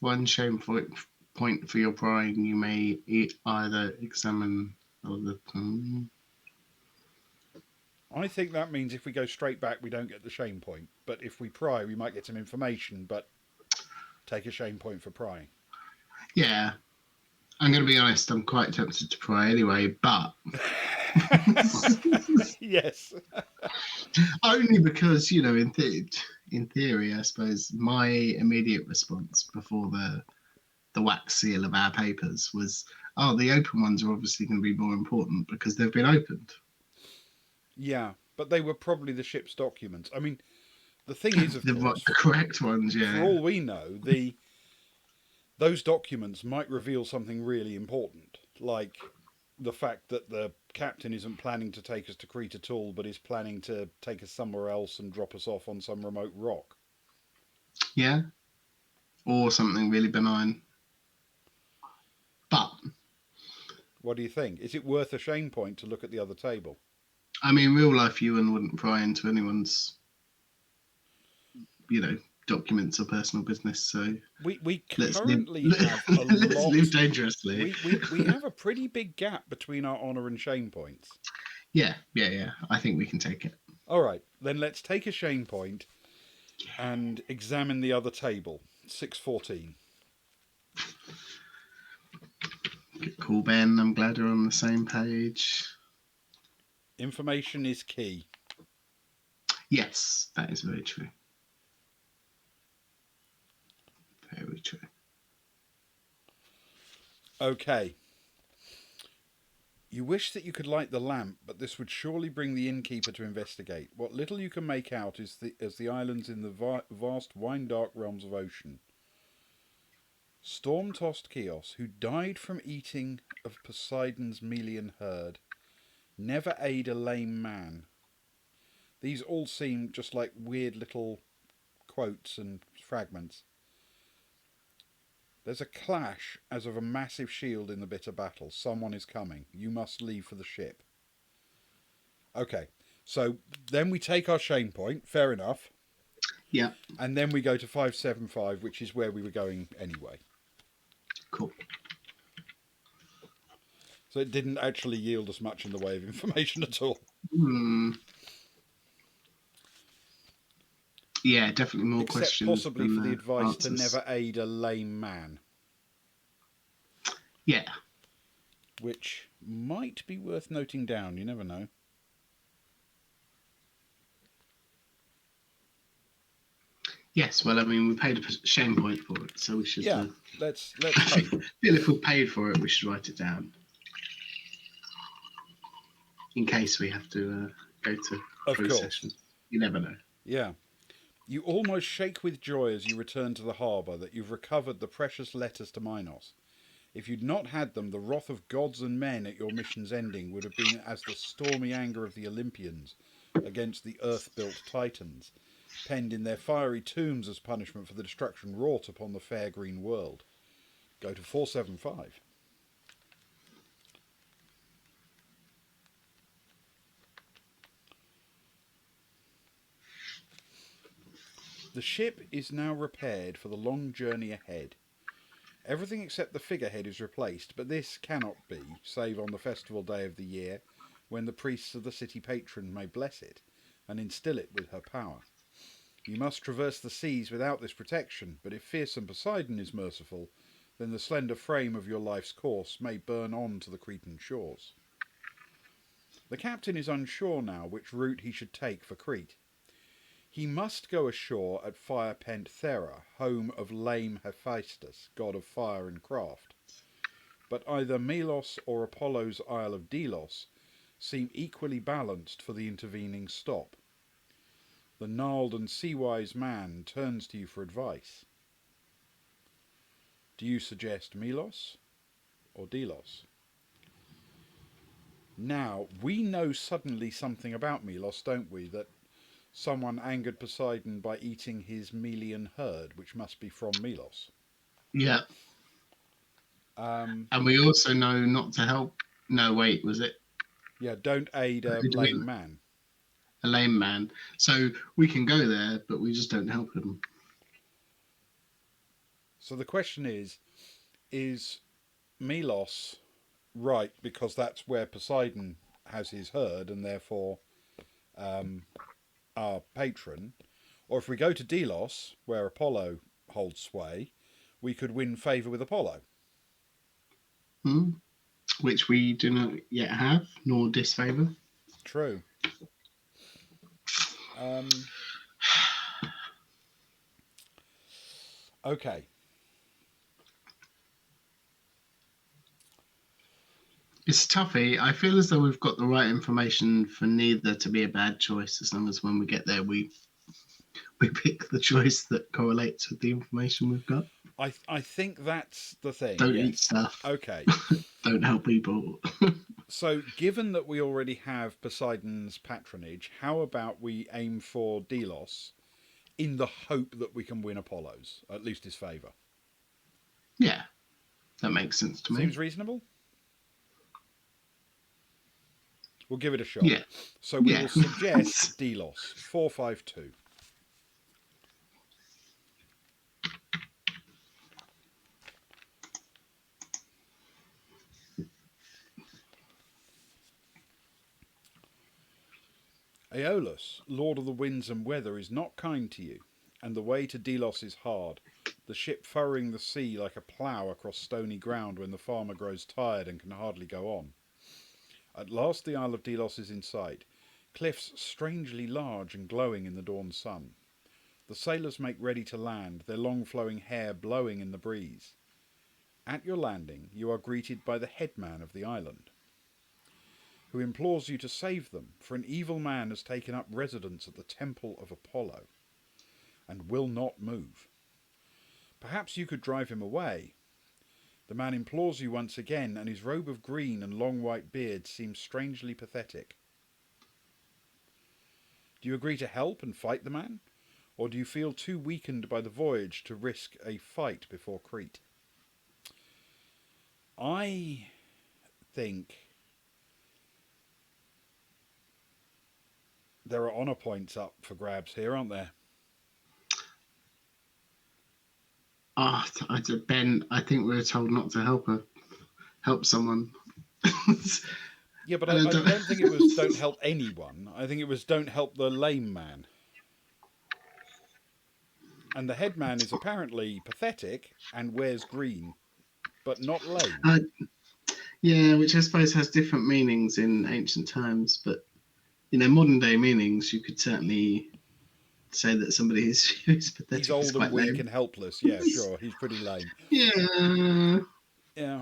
one shame point for your prying. You may either examine other. I think that means if we go straight back, we don't get the shame point. But if we pry, we might get some information, but take a shame point for prying. Yeah, I'm going to be honest. I'm quite tempted to pry anyway, but Yes. only because in theory, I suppose my immediate response before the wax seal of our papers was, oh, the open ones are obviously going to be more important because they've been opened. Yeah, but they were probably the ship's documents. I mean, the thing is, of The course, correct ones, for yeah. all we know, those documents might reveal something really important, like the fact that the captain isn't planning to take us to Crete at all, but is planning to take us somewhere else and drop us off on some remote rock. Yeah, or something really benign. But What do you think? Is it worth a shame point to look at the other table? I mean, real life Ewan wouldn't pry into anyone's, documents or personal business. So We let's live, currently have a let's live lot. dangerously. We have a pretty big gap between our honour and shame points. Yeah. I think we can take it. All right, then let's take a shame point and examine the other table. 614. Cool, Ben. I'm glad we're on the same page. Information is key. Yes, that is very true. Very true. Okay. You wish that you could light the lamp, but this would surely bring the innkeeper to investigate. What little you can make out is the islands in the vast wine-dark realms of ocean. Storm-tossed Chios, who died from eating of Poseidon's Melian herd, never aid a lame man. These all seem just like weird little quotes and fragments. There's a clash as of a massive shield in the bitter battle. Someone is coming. You must leave for the ship. Okay, so then we take our shame point. Fair enough. Yeah. And then we go to 575, which is where we were going anyway. Cool. So it didn't actually yield us much in the way of information at all. Yeah, definitely more Except questions. possibly for the advice answers. to never aid a lame man. Yeah. Which might be worth noting down, you never know. Yes, well, I mean, we paid a shame point for it, so we should. Yeah, let's hope. Feel if we paid for it, we should write it down in case we have to go to procession. You never know. Yeah. You almost shake with joy as you return to the harbour that you've recovered the precious letters to Minos. If you'd not had them, the wrath of gods and men at your mission's ending would have been as the stormy anger of the Olympians against the earth-built Titans, penned in their fiery tombs as punishment for the destruction wrought upon the fair green world. Go to 475. The ship is now repaired for the long journey ahead. Everything except the figurehead is replaced, but this cannot be, save on the festival day of the year, when the priests of the city patron may bless it, and instil it with her power. You must traverse the seas without this protection, but if fearsome Poseidon is merciful, then the slender frame of your life's course may burn on to the Cretan shores. The captain is unsure now which route he should take for Crete. He must go ashore at fire-pent Thera, home of lame Hephaestus, god of fire and craft. but either Melos or Apollo's Isle of Delos seem equally balanced for the intervening stop. The gnarled and sea-wise man turns to you for advice. Do you suggest Melos or Delos? Now, we know suddenly something about Melos, don't we? That someone angered Poseidon by eating his Melian herd, which must be from Melos. Yeah. And we also know not to help. No, wait, was it? Yeah, don't aid a lame man. A lame man. So we can go there, but we just don't help him. So the question is Melos right because that's where Poseidon has his herd and therefore our patron? Or if we go to Delos, where Apollo holds sway, we could win favour with Apollo. Which we do not yet have, nor disfavour. True. Okay. It's toughy. I feel as though we've got the right information for neither to be a bad choice, as long as when we get there we pick the choice that correlates with the information we've got. I think that's the thing. Don't eat stuff. Okay. Don't help people. So, given that we already have Poseidon's patronage, how about we aim for Delos in the hope that we can win Apollo's, at least his favour? Yeah, that makes sense to me. Seems reasonable? We'll give it a shot. Yeah. So we will suggest Delos, 452. Aeolus, lord of the winds and weather, is not kind to you, and the way to Delos is hard, the ship furrowing the sea like a plough across stony ground when the farmer grows tired and can hardly go on. At last the Isle of Delos is in sight, cliffs strangely large and glowing in the dawn sun. The sailors make ready to land, their long flowing hair blowing in the breeze. At your landing you are greeted by the headman of the island, who implores you to save them, for an evil man has taken up residence at the temple of Apollo, and will not move. Perhaps you could drive him away. The man implores you once again, and his robe of green and long white beard seems strangely pathetic. Do you agree to help and fight the man, or do you feel too weakened by the voyage to risk a fight before Crete? I think there are honour points up for grabs here, aren't there? Ben, I think we were told not to help someone. Yeah, but I don't think it was don't help anyone. I think it was don't help the lame man. And the headman is apparently pathetic and wears green, but not lame. Yeah, which I suppose has different meanings in ancient times, but modern day meanings, you could certainly say that somebody who's pathetic. He's old and weak and helpless. Yeah, sure, he's pretty lame. Yeah.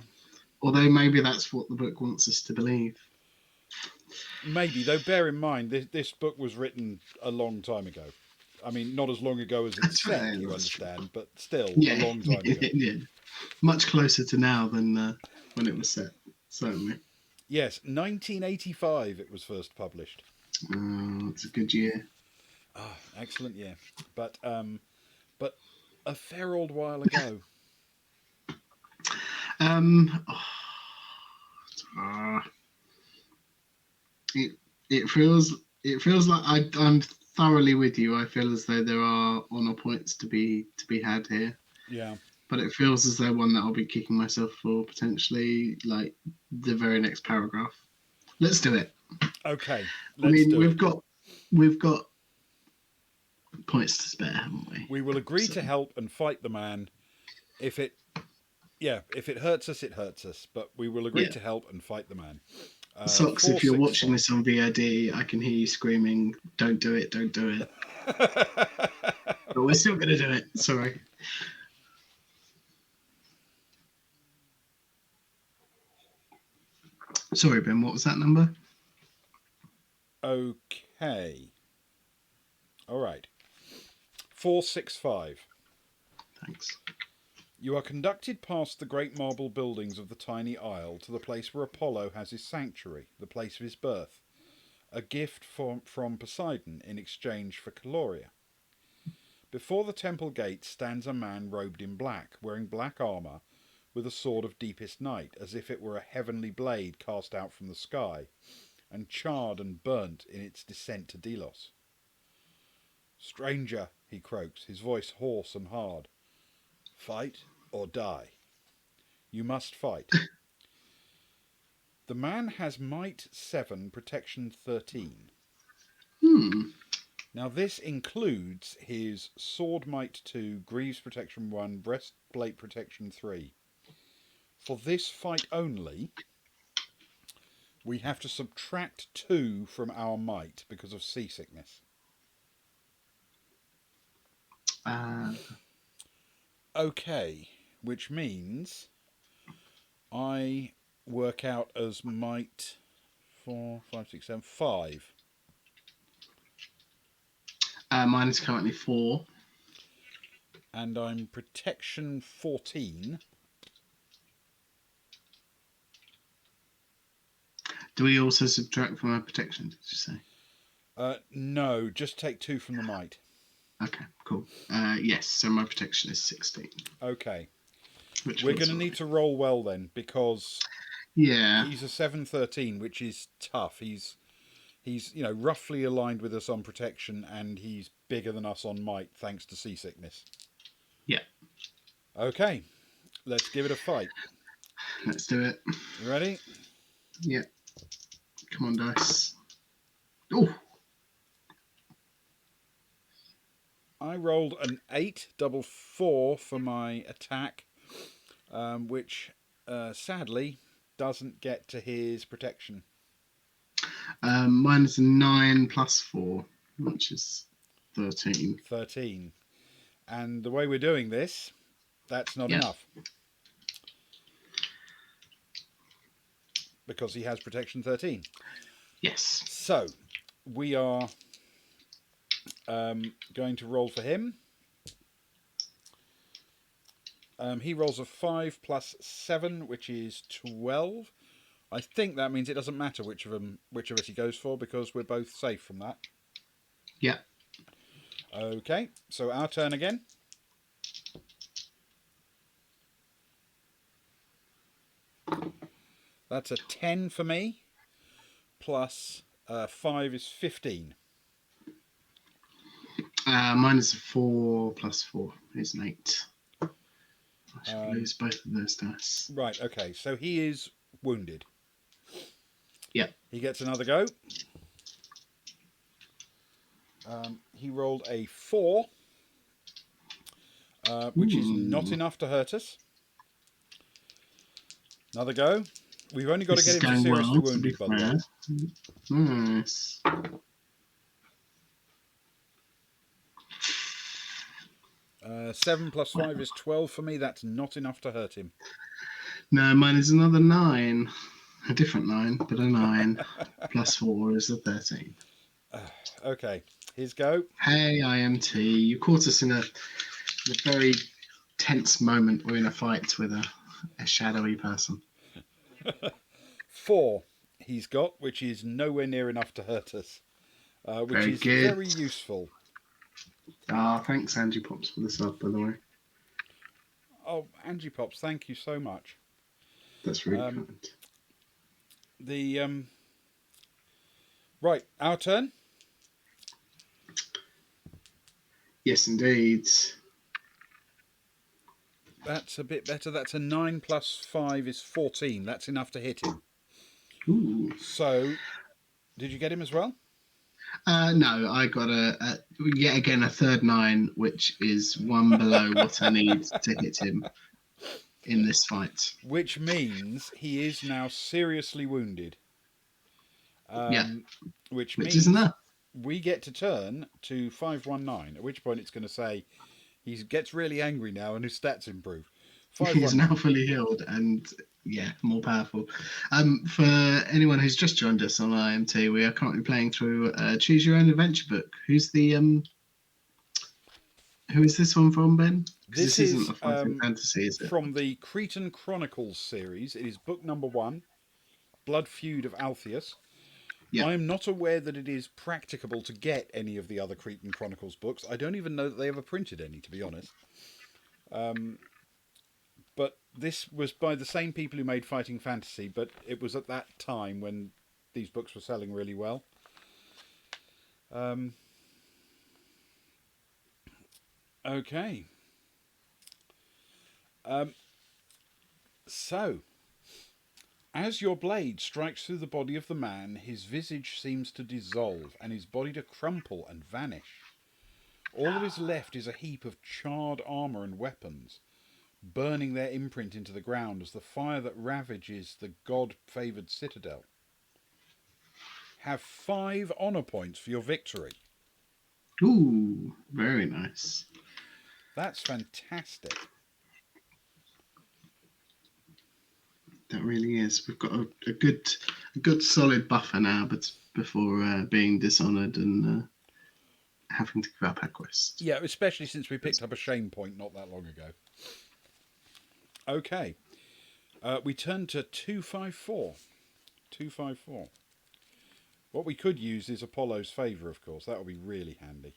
Although maybe that's what the book wants us to believe. Maybe, though. Bear in mind, this book was written a long time ago. I mean, not as long ago as it's set, you understand, but still a long time ago. Yeah. Much closer to now than when it was set, certainly. Yes, 1985 it was first published. It's a good year. Excellent year. But a fair old while ago. It feels like I'm thoroughly with you. I feel as though there are honour points to be had here. Yeah. But it feels as though one that I'll be kicking myself for potentially, like the very next paragraph. Let's do it. Okay. We've got points to spare, haven't we? We will agree to help and fight the man. If it hurts us, it hurts us. But we will agree to help and fight the man. Socks, if you're watching this on VOD, I can hear you screaming, "Don't do it, don't do it." But we're still going to do it. Sorry. Sorry, Ben, what was that number? Okay. All right. 465. Thanks. You are conducted past the great marble buildings of the tiny isle to the place where Apollo has his sanctuary, the place of his birth, a gift from Poseidon in exchange for Caloria. Before the temple gate stands a man robed in black, wearing black armour, with a sword of deepest night, as if it were a heavenly blade cast out from the sky, and charred and burnt in its descent to Delos. "Stranger," he croaks, his voice hoarse and hard, "fight or die. You must fight." The man has might 7, protection 13. Now this includes his sword might 2, greaves protection 1, breastplate protection 3. For this fight only, we have to subtract 2 from our might because of seasickness. Okay, which means I work out as might 4, 5, 6, 7, 5. Mine is currently 4. And I'm protection 14. Do we also subtract from our protection, did you say? No, just take 2 from the might. Okay, cool. Yes, so my protection is 16. Okay. Which we're going to need to roll well then, because he's a 7-13, which is tough. He's roughly aligned with us on protection, and he's bigger than us on might thanks to seasickness. Yeah. Okay, let's give it a fight. Let's do it. You ready? Yeah. Come on, dice. Oh! I rolled an 8, double 4 for my attack, which sadly doesn't get to his protection. Mine is a 9 plus 4, which is 13. 13. And the way we're doing this, that's not enough. Because he has protection 13. Yes. So, we are going to roll for him. He rolls a 5 plus 7, which is 12. I think that means it doesn't matter which of us he goes for, because we're both safe from that. Yeah. Okay, so our turn again. That's a 10 for me, plus 5 is 15. Mine is a 4 plus 4 is an 8. I should lose both of those dice. Right, okay, so he is wounded. Yeah. He gets another go. He rolled a 4, which is not enough to hurt us. Another go. We've only got to get him to seriously wounded, by the way. Nice. 7 plus 5 is 12 for me. That's not enough to hurt him. No, mine is another 9. A different 9, but a 9. Plus 4 is a 13. Okay, his go. Hey, IMT. You caught us in a very tense moment. We're in a fight with a shadowy person. 4 he's got, which is nowhere near enough to hurt us. Which is very useful. Thanks, Angie Pops, for the sub, by the way. Oh, Angie Pops, thank you so much. That's really kind. Right, our turn. Yes, indeed. That's a bit better. That's a 9 plus 5 is 14. That's enough to hit him. Ooh. So, did you get him as well? No, I got yet again a third 9, which is one below what I need to hit him in this fight. Which means he is now seriously wounded. Which means is enough. We get to turn to 519, at which point it's going to say he gets really angry now and his stats improve. He's now fully healed, and Yeah, more powerful. For anyone who's just joined us on IMT, we are currently playing through Choose Your Own Adventure book. Who is this one from, Ben? Because This this isn't is a fighting fantasy, is it? from the Cretan Chronicles series. It is book number 1, Bloodfeud of Altheus. Yeah. I am not aware that it is practicable to get any of the other Cretan Chronicles books. I don't even know that they ever printed any, to be honest. But this was by the same people who made Fighting Fantasy, but it was at that time when these books were selling really well. Okay. So, as your blade strikes through the body of the man, his visage seems to dissolve, and his body to crumple and vanish. All that is left is a heap of charred armour and weapons, burning their imprint into the ground as the fire that ravages the god-favoured citadel. Have 5 honour points for your victory. Ooh, very nice. That's fantastic. That really is. We've got a good solid buffer now, but before being dishonoured and having to give up our quest. Yeah, especially since we picked up a shame point not that long ago. Okay. We turn to 254. 254. What we could use is Apollo's favour, of course. That would be really handy.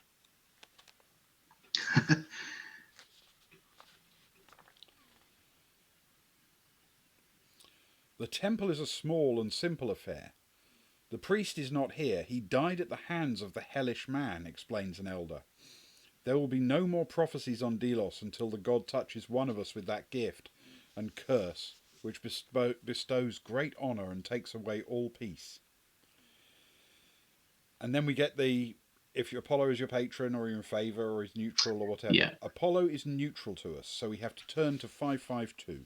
The temple is a small and simple affair. The priest is not here. He died at the hands of the hellish man, explains an elder. There will be no more prophecies on Delos until the god touches one of us with that gift and curse, which bestows great honour and takes away all peace. And then we get if Apollo is your patron or you're in favour or is neutral or whatever. Yeah. Apollo is neutral to us, so we have to turn to 552.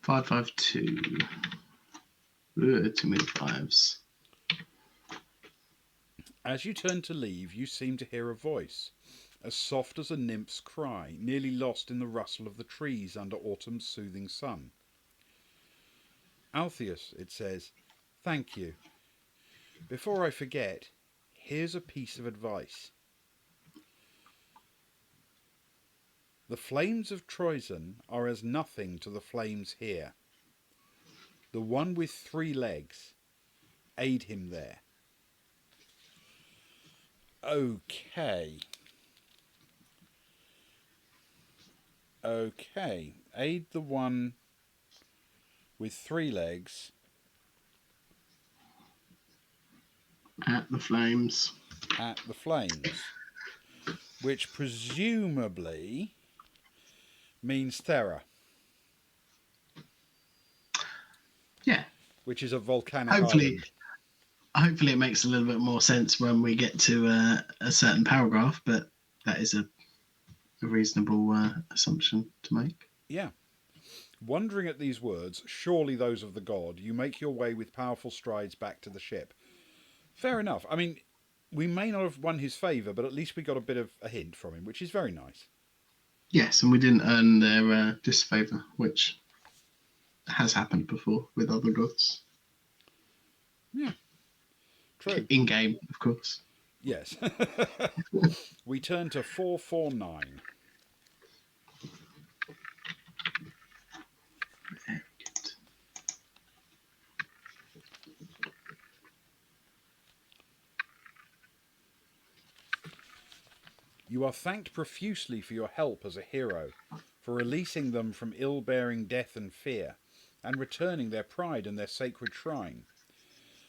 Five 2. Too many fives. As you turn to leave, you seem to hear a voice, as soft as a nymph's cry, nearly lost in the rustle of the trees under autumn's soothing sun. Altheus, it says, thank you. Before I forget, here's a piece of advice. The flames of Troezen are as nothing to the flames here. The one with 3 legs, aid him there. Okay. Aid the one with 3 legs. At the flames. At the flames. Which presumably means Thera. Yeah. Which is a volcanic island. Hopefully it makes a little bit more sense when we get to a certain paragraph, but that is a reasonable assumption to make. Yeah. Wondering at these words, surely those of the god, you make your way with powerful strides back to the ship. Fair enough. I mean, we may not have won his favour, but at least we got a bit of a hint from him, which is very nice. Yes, and we didn't earn their disfavour, which has happened before with other gods. Yeah. True. In game, of course. Yes. We turn to 449. Very good. You are thanked profusely for your help as a hero, for releasing them from ill-bearing death and fear, and returning their pride and their sacred shrine.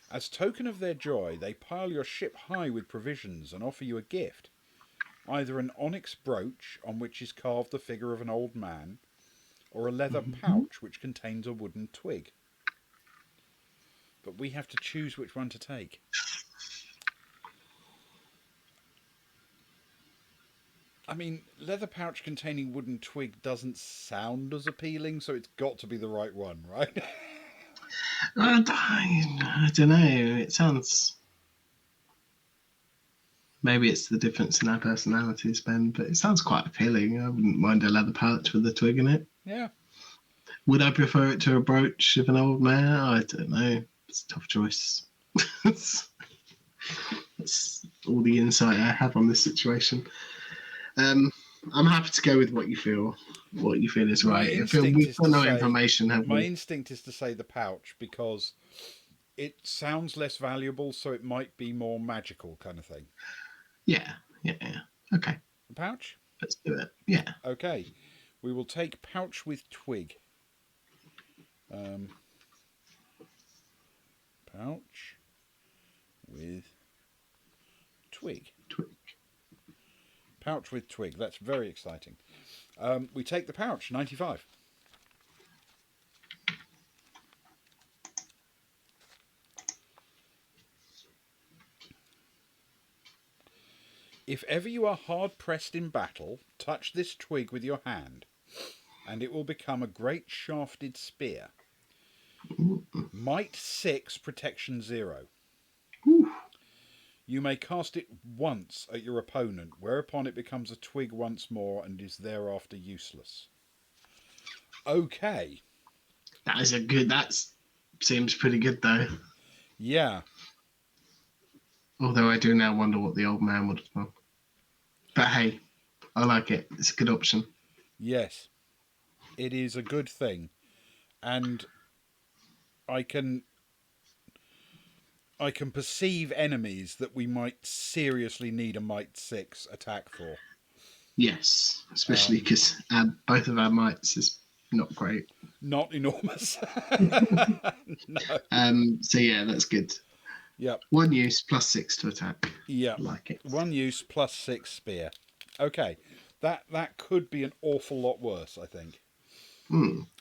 As token of their joy, they pile your ship high with provisions and offer you a gift, either an onyx brooch on which is carved the figure of an old man, or a leather pouch which contains a wooden twig. But we have to choose which one to take. I mean, leather pouch containing wooden twig doesn't sound as appealing, so it's got to be the right one, right? I don't know. It sounds... Maybe it's the difference in our personalities, Ben, but it sounds quite appealing. I wouldn't mind a leather pouch with a twig in it. Yeah. Would I prefer it to a brooch of an old mare? I don't know. It's a tough choice. That's all the insight I have on this situation. I'm happy to go with what you feel. What you feel is right. I feel we've got no information, have my we? instinct is to say the pouch because it sounds less valuable, so it might be more magical kind of thing. Yeah. Okay, The pouch? let's do it. Yeah. Okay. We will take pouch with twig. Pouch with twig. Pouch with twig. That's very exciting. We take the pouch, 95. If ever you are hard pressed in battle, touch this twig with your hand, and it will become a great shafted spear. Might 6, protection 0. Ooh. You may cast it once at your opponent, whereupon it becomes a twig once more and is thereafter useless. Okay. That is a good. That seems pretty good though. Yeah. Although I do now wonder what the old man would have done. But hey, I like it. It's a good option. Yes. It is a good thing. And I can perceive enemies that we might seriously need a might 6 attack for. Yes, especially because both of our mites is not great. Not enormous. No. So yeah, that's good. Yep. 1 use plus 6 to attack. Yep. Like it. 1 use plus 6 spear. Okay. That could be an awful lot worse, I think.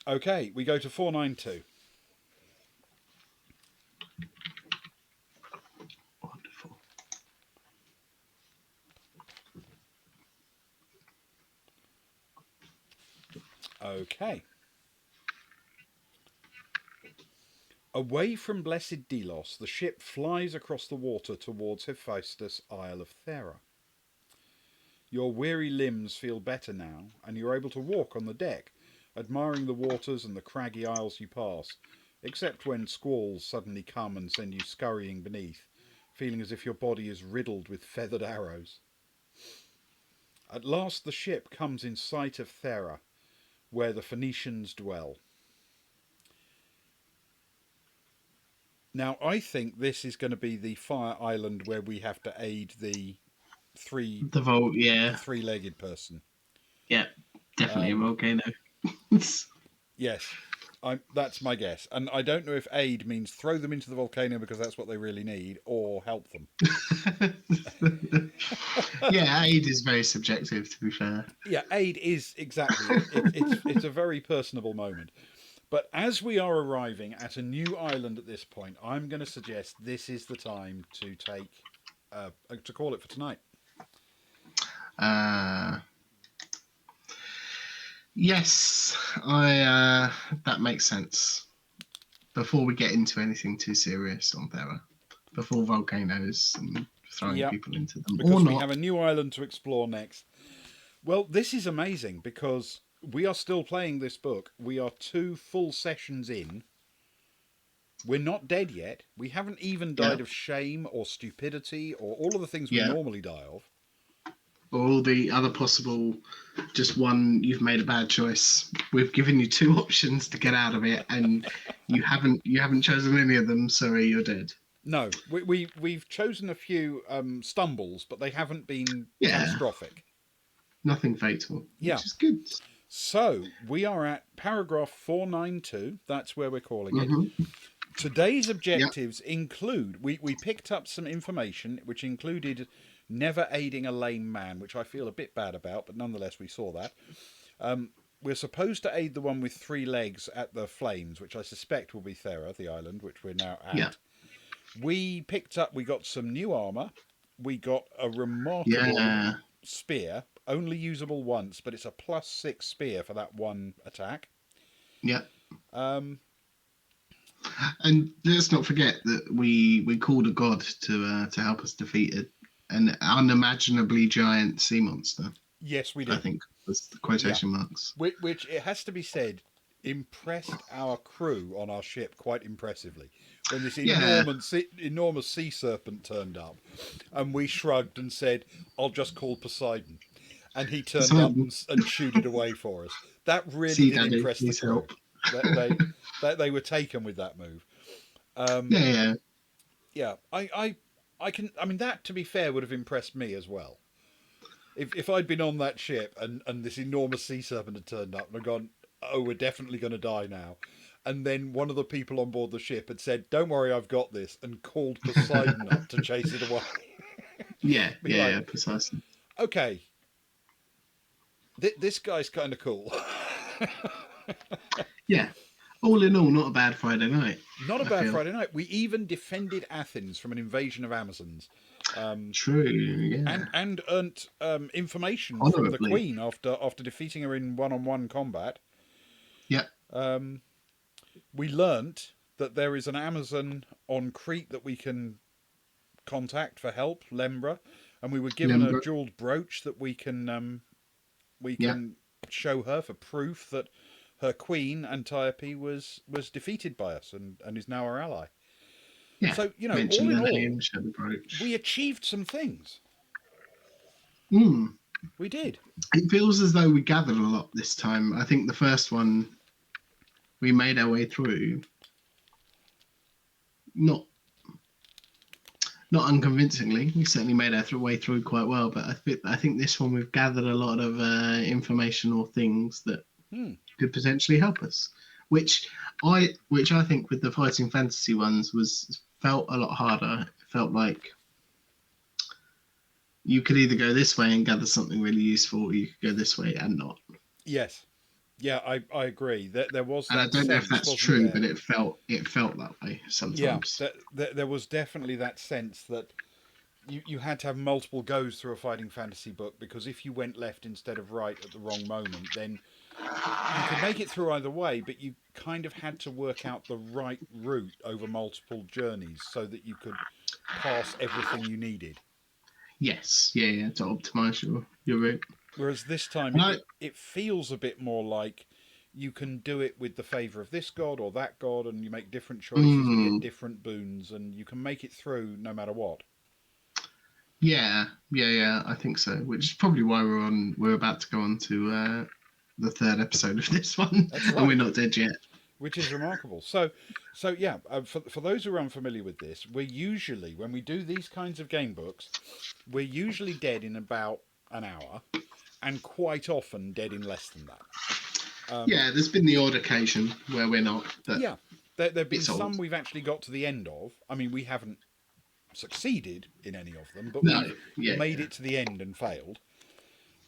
Okay, we go to 492. Wonderful. Okay. Away from blessed Delos, the ship flies across the water towards Hephaestus, Isle of Thera. Your weary limbs feel better now, and you're able to walk on the deck, admiring the waters and the craggy isles you pass, except when squalls suddenly come and send you scurrying beneath, feeling as if your body is riddled with feathered arrows. At last the ship comes in sight of Thera, where the Phoenicians dwell. Now, I think this is going to be the fire island where we have to aid the three-legged person. Yeah, definitely a volcano. Yes, that's my guess. And I don't know if aid means throw them into the volcano because that's what they really need, or help them. Yeah, aid is very subjective, to be fair. Yeah, aid is exactly. It's a very personable moment. But as we are arriving at a new island at this point, I'm going to suggest this is the time to take to call it for tonight. Yes, that makes sense. Before we get into anything too serious on Thera, before volcanoes and throwing people into them, because we have a new island to explore next. Well, this is amazing because we are still playing this book. We are 2 full sessions in. We're not dead yet. We haven't even died of shame or stupidity or all of the things we normally die of. All the other possible, just one, you've made a bad choice. We've given you 2 options to get out of it, and you haven't chosen any of them. Sorry, you're dead. No, we've chosen a few stumbles, but they haven't been catastrophic. Nothing fatal, which is good. So we are at paragraph 492. That's where we're calling it. Today's objectives include we picked up some information which included never aiding a lame man, which I feel a bit bad about, but nonetheless we saw that. We're supposed to aid the one with 3 legs at the flames, which I suspect will be Thera, the island, which we're now at. We got some new armour. We got a remarkable spear, only usable once, but it's a +6 spear for that one attack. And let's not forget that we called a god to help us defeat an unimaginably giant sea monster. Yes, we I did. think was the quotation marks. Which it has to be said, impressed our crew on our ship quite impressively when this Yeah, enormous sea serpent turned up, and we shrugged and said, "I'll just call Poseidon," and he turned up Poseidon, and shooed it away for us. That really Sea did Daddy impress the needs crew. help. That they were taken with that move. Yeah, yeah. Yeah, I can. I mean, that to be fair would have impressed me as well. If I'd been on that ship and this enormous sea serpent had turned up and I'd gone, oh, we're definitely going to die now. And then one of the people on board the ship had said, don't worry, I've got this, and called Poseidon up to chase it away. Yeah, Be yeah, like, yeah, precisely. okay, this guy's kind of cool. Yeah. All in all, not a bad Friday night. Not a I bad feel. Friday night. We even defended Athens from an invasion of Amazons. True, yeah. And earned information from the Honourably. Queen after defeating her in one-on-one combat. Yeah, We learnt that there is an Amazon on Crete that we can contact for help, Lembra, and we were given a Limber. jeweled brooch that we can Yeah, show her for proof that her queen Antiope was defeated by us and is now our ally. yeah. So Mention all in the all, name, show the brooch. we achieved some things. Mm. We did. It feels as though we gathered a lot this time. I think the first one we made our way through, not unconvincingly. We certainly made our way through quite well, but I think this one we've gathered a lot of information or things that could potentially help us. Which I think with the fighting fantasy ones felt a lot harder. It felt like you could either go this way and gather something really useful, or you could go this way and not. Yes. Yeah, I agree. There was that And I don't know if sense, that's wasn't true, there? but it felt that way Yeah, sometimes. there was definitely that sense that you had to have multiple goes through a fighting fantasy book, because if you went left instead of right at the wrong moment, then you could make it through either way, but you kind of had to work out the right route over multiple journeys so that you could pass everything you needed. Yes, yeah, to optimize your route. Whereas this time, it feels a bit more like you can do it with the favour of this god or that god, and you make different choices and get different boons, and you can make it through no matter what. Yeah, I think so. Which is probably why we're about to go on to the third episode of this one, That's right. and we're not dead yet. Which is remarkable. So yeah, for those who are unfamiliar with this, we're usually, when we do these kinds of game books, we're usually dead in about an hour, and quite often dead in less than that. Yeah, there's been the odd occasion where we're not. Yeah, there've been some we've actually got to the end of. I mean, we haven't succeeded in any of them, but we've made it to the end and failed.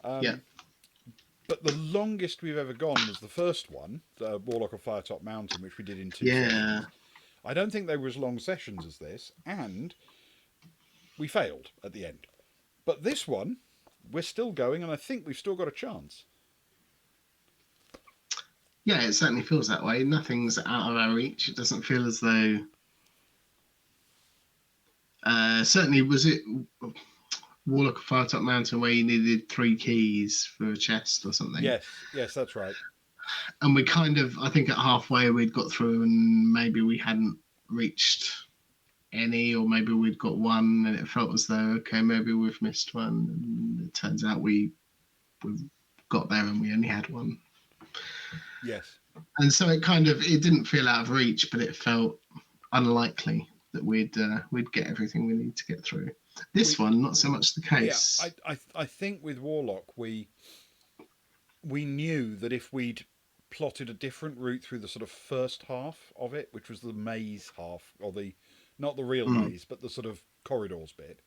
But the longest we've ever gone was the first one, the Warlock of Firetop Mountain, which we did in 2 sessions. I don't think they were as long sessions as this, and we failed at the end. But this one, we're still going, and I think we've still got a chance. Yeah, it certainly feels that way. Nothing's out of our reach. It doesn't feel as though... certainly, was it Warlock of Firetop Mountain where you needed 3 keys for a chest or something? Yes, that's right. And we kind of, I think at halfway we'd got through and maybe we hadn't reached any, or maybe we'd got one and it felt as though, okay, maybe we've missed one. And it turns out we got there and we only had one. Yes. And so it didn't feel out of reach, but it felt unlikely that we'd get everything we need to get through. This one, not so much the case. Yeah, I think with Warlock, we knew that if we'd plotted a different route through the sort of first half of it, which was the maze half, or not the real maze, but the sort of corridors bit,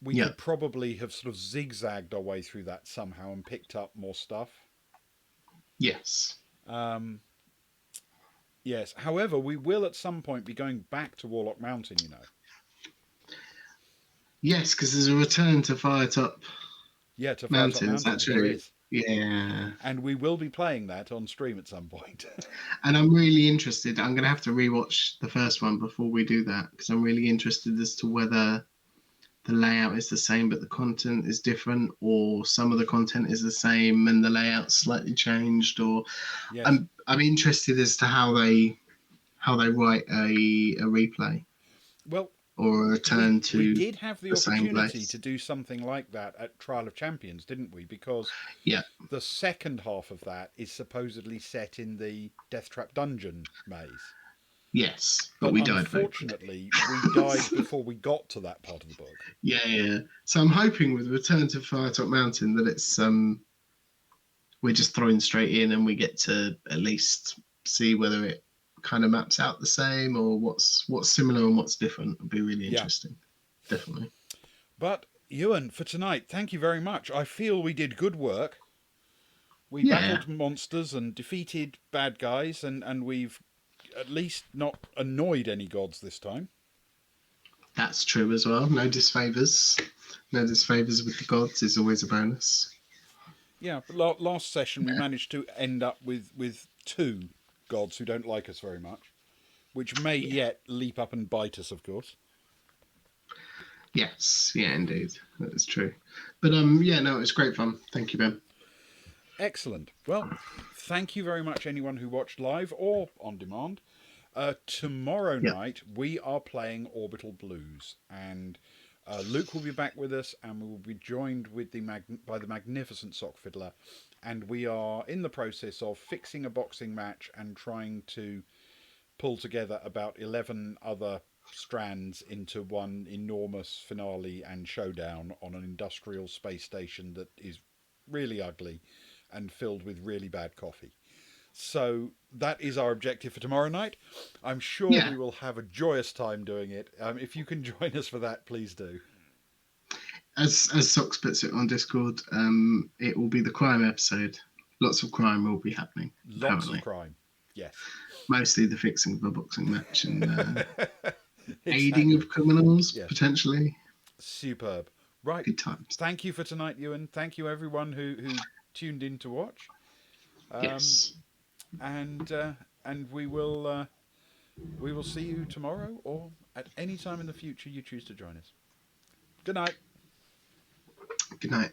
we could probably have sort of zigzagged our way through that somehow and picked up more stuff. Yes. Yes. However, we will at some point be going back to Warlock Mountain, you know. Yes, because there's a return to Firetop. Yeah, to Mountains, Firetop Mountain. There is. Yeah. And we will be playing that on stream at some point. And I'm really interested. I'm going to have to rewatch the first one before we do that, because I'm really interested as to whether the layout is the same but the content is different, or some of the content is the same and the layout's slightly changed. Or Yes. I'm interested as to how they write a replay Well, or a return we to did have the the same opportunity place. to do something like that at Trial of Champions, didn't we? Because Yeah. the second half of that is supposedly set in the Death Trap dungeon maze. Yes, but But we died very quickly. unfortunately, we died before we got to that part of the book. Yeah. So I'm hoping with Return to Firetop Mountain that it's we're just thrown straight in and we get to at least see whether it kind of maps out the same or what's similar and what's different. Would be really Yeah. interesting. Definitely. But, Ewan, for tonight, thank you very much. I feel we did good work. We Yeah, battled monsters and defeated bad guys, and we've at least not annoyed any gods this time. that's true as well. No disfavors. No disfavors with the gods is always a bonus. Yeah, but last session we managed to end up with two gods who don't like us very much, which may Yeah. yet leap up and bite us, of course. Yes, yeah, indeed. That is true. But yeah, no, it was great fun. Thank you, Ben. Excellent. Well, thank you very much, anyone who watched live or on demand. Tomorrow Yeah. night we are playing Orbital Blues, and Luke will be back with us, and we will be joined with by the magnificent Sock Fiddler, and we are in the process of fixing a boxing match and trying to pull together about 11 other strands into one enormous finale and showdown on an industrial space station that is really ugly and filled with really bad coffee. So that is our objective for tomorrow night. I'm sure Yeah. we will have a joyous time doing it. If you can join us for that, please do. As Socks puts it on Discord, it will be the crime episode. Lots of crime will be happening. Lots of Apparently, crime. Yes. mostly the fixing of a boxing match and aiding Exactly. of criminals Yes. potentially. Superb. Right. Good times. Thank you for tonight, Ewan. Thank you, everyone who tuned in to watch. Yes. And we will see you tomorrow or at any time in the future you choose to join us. Good night. Good night.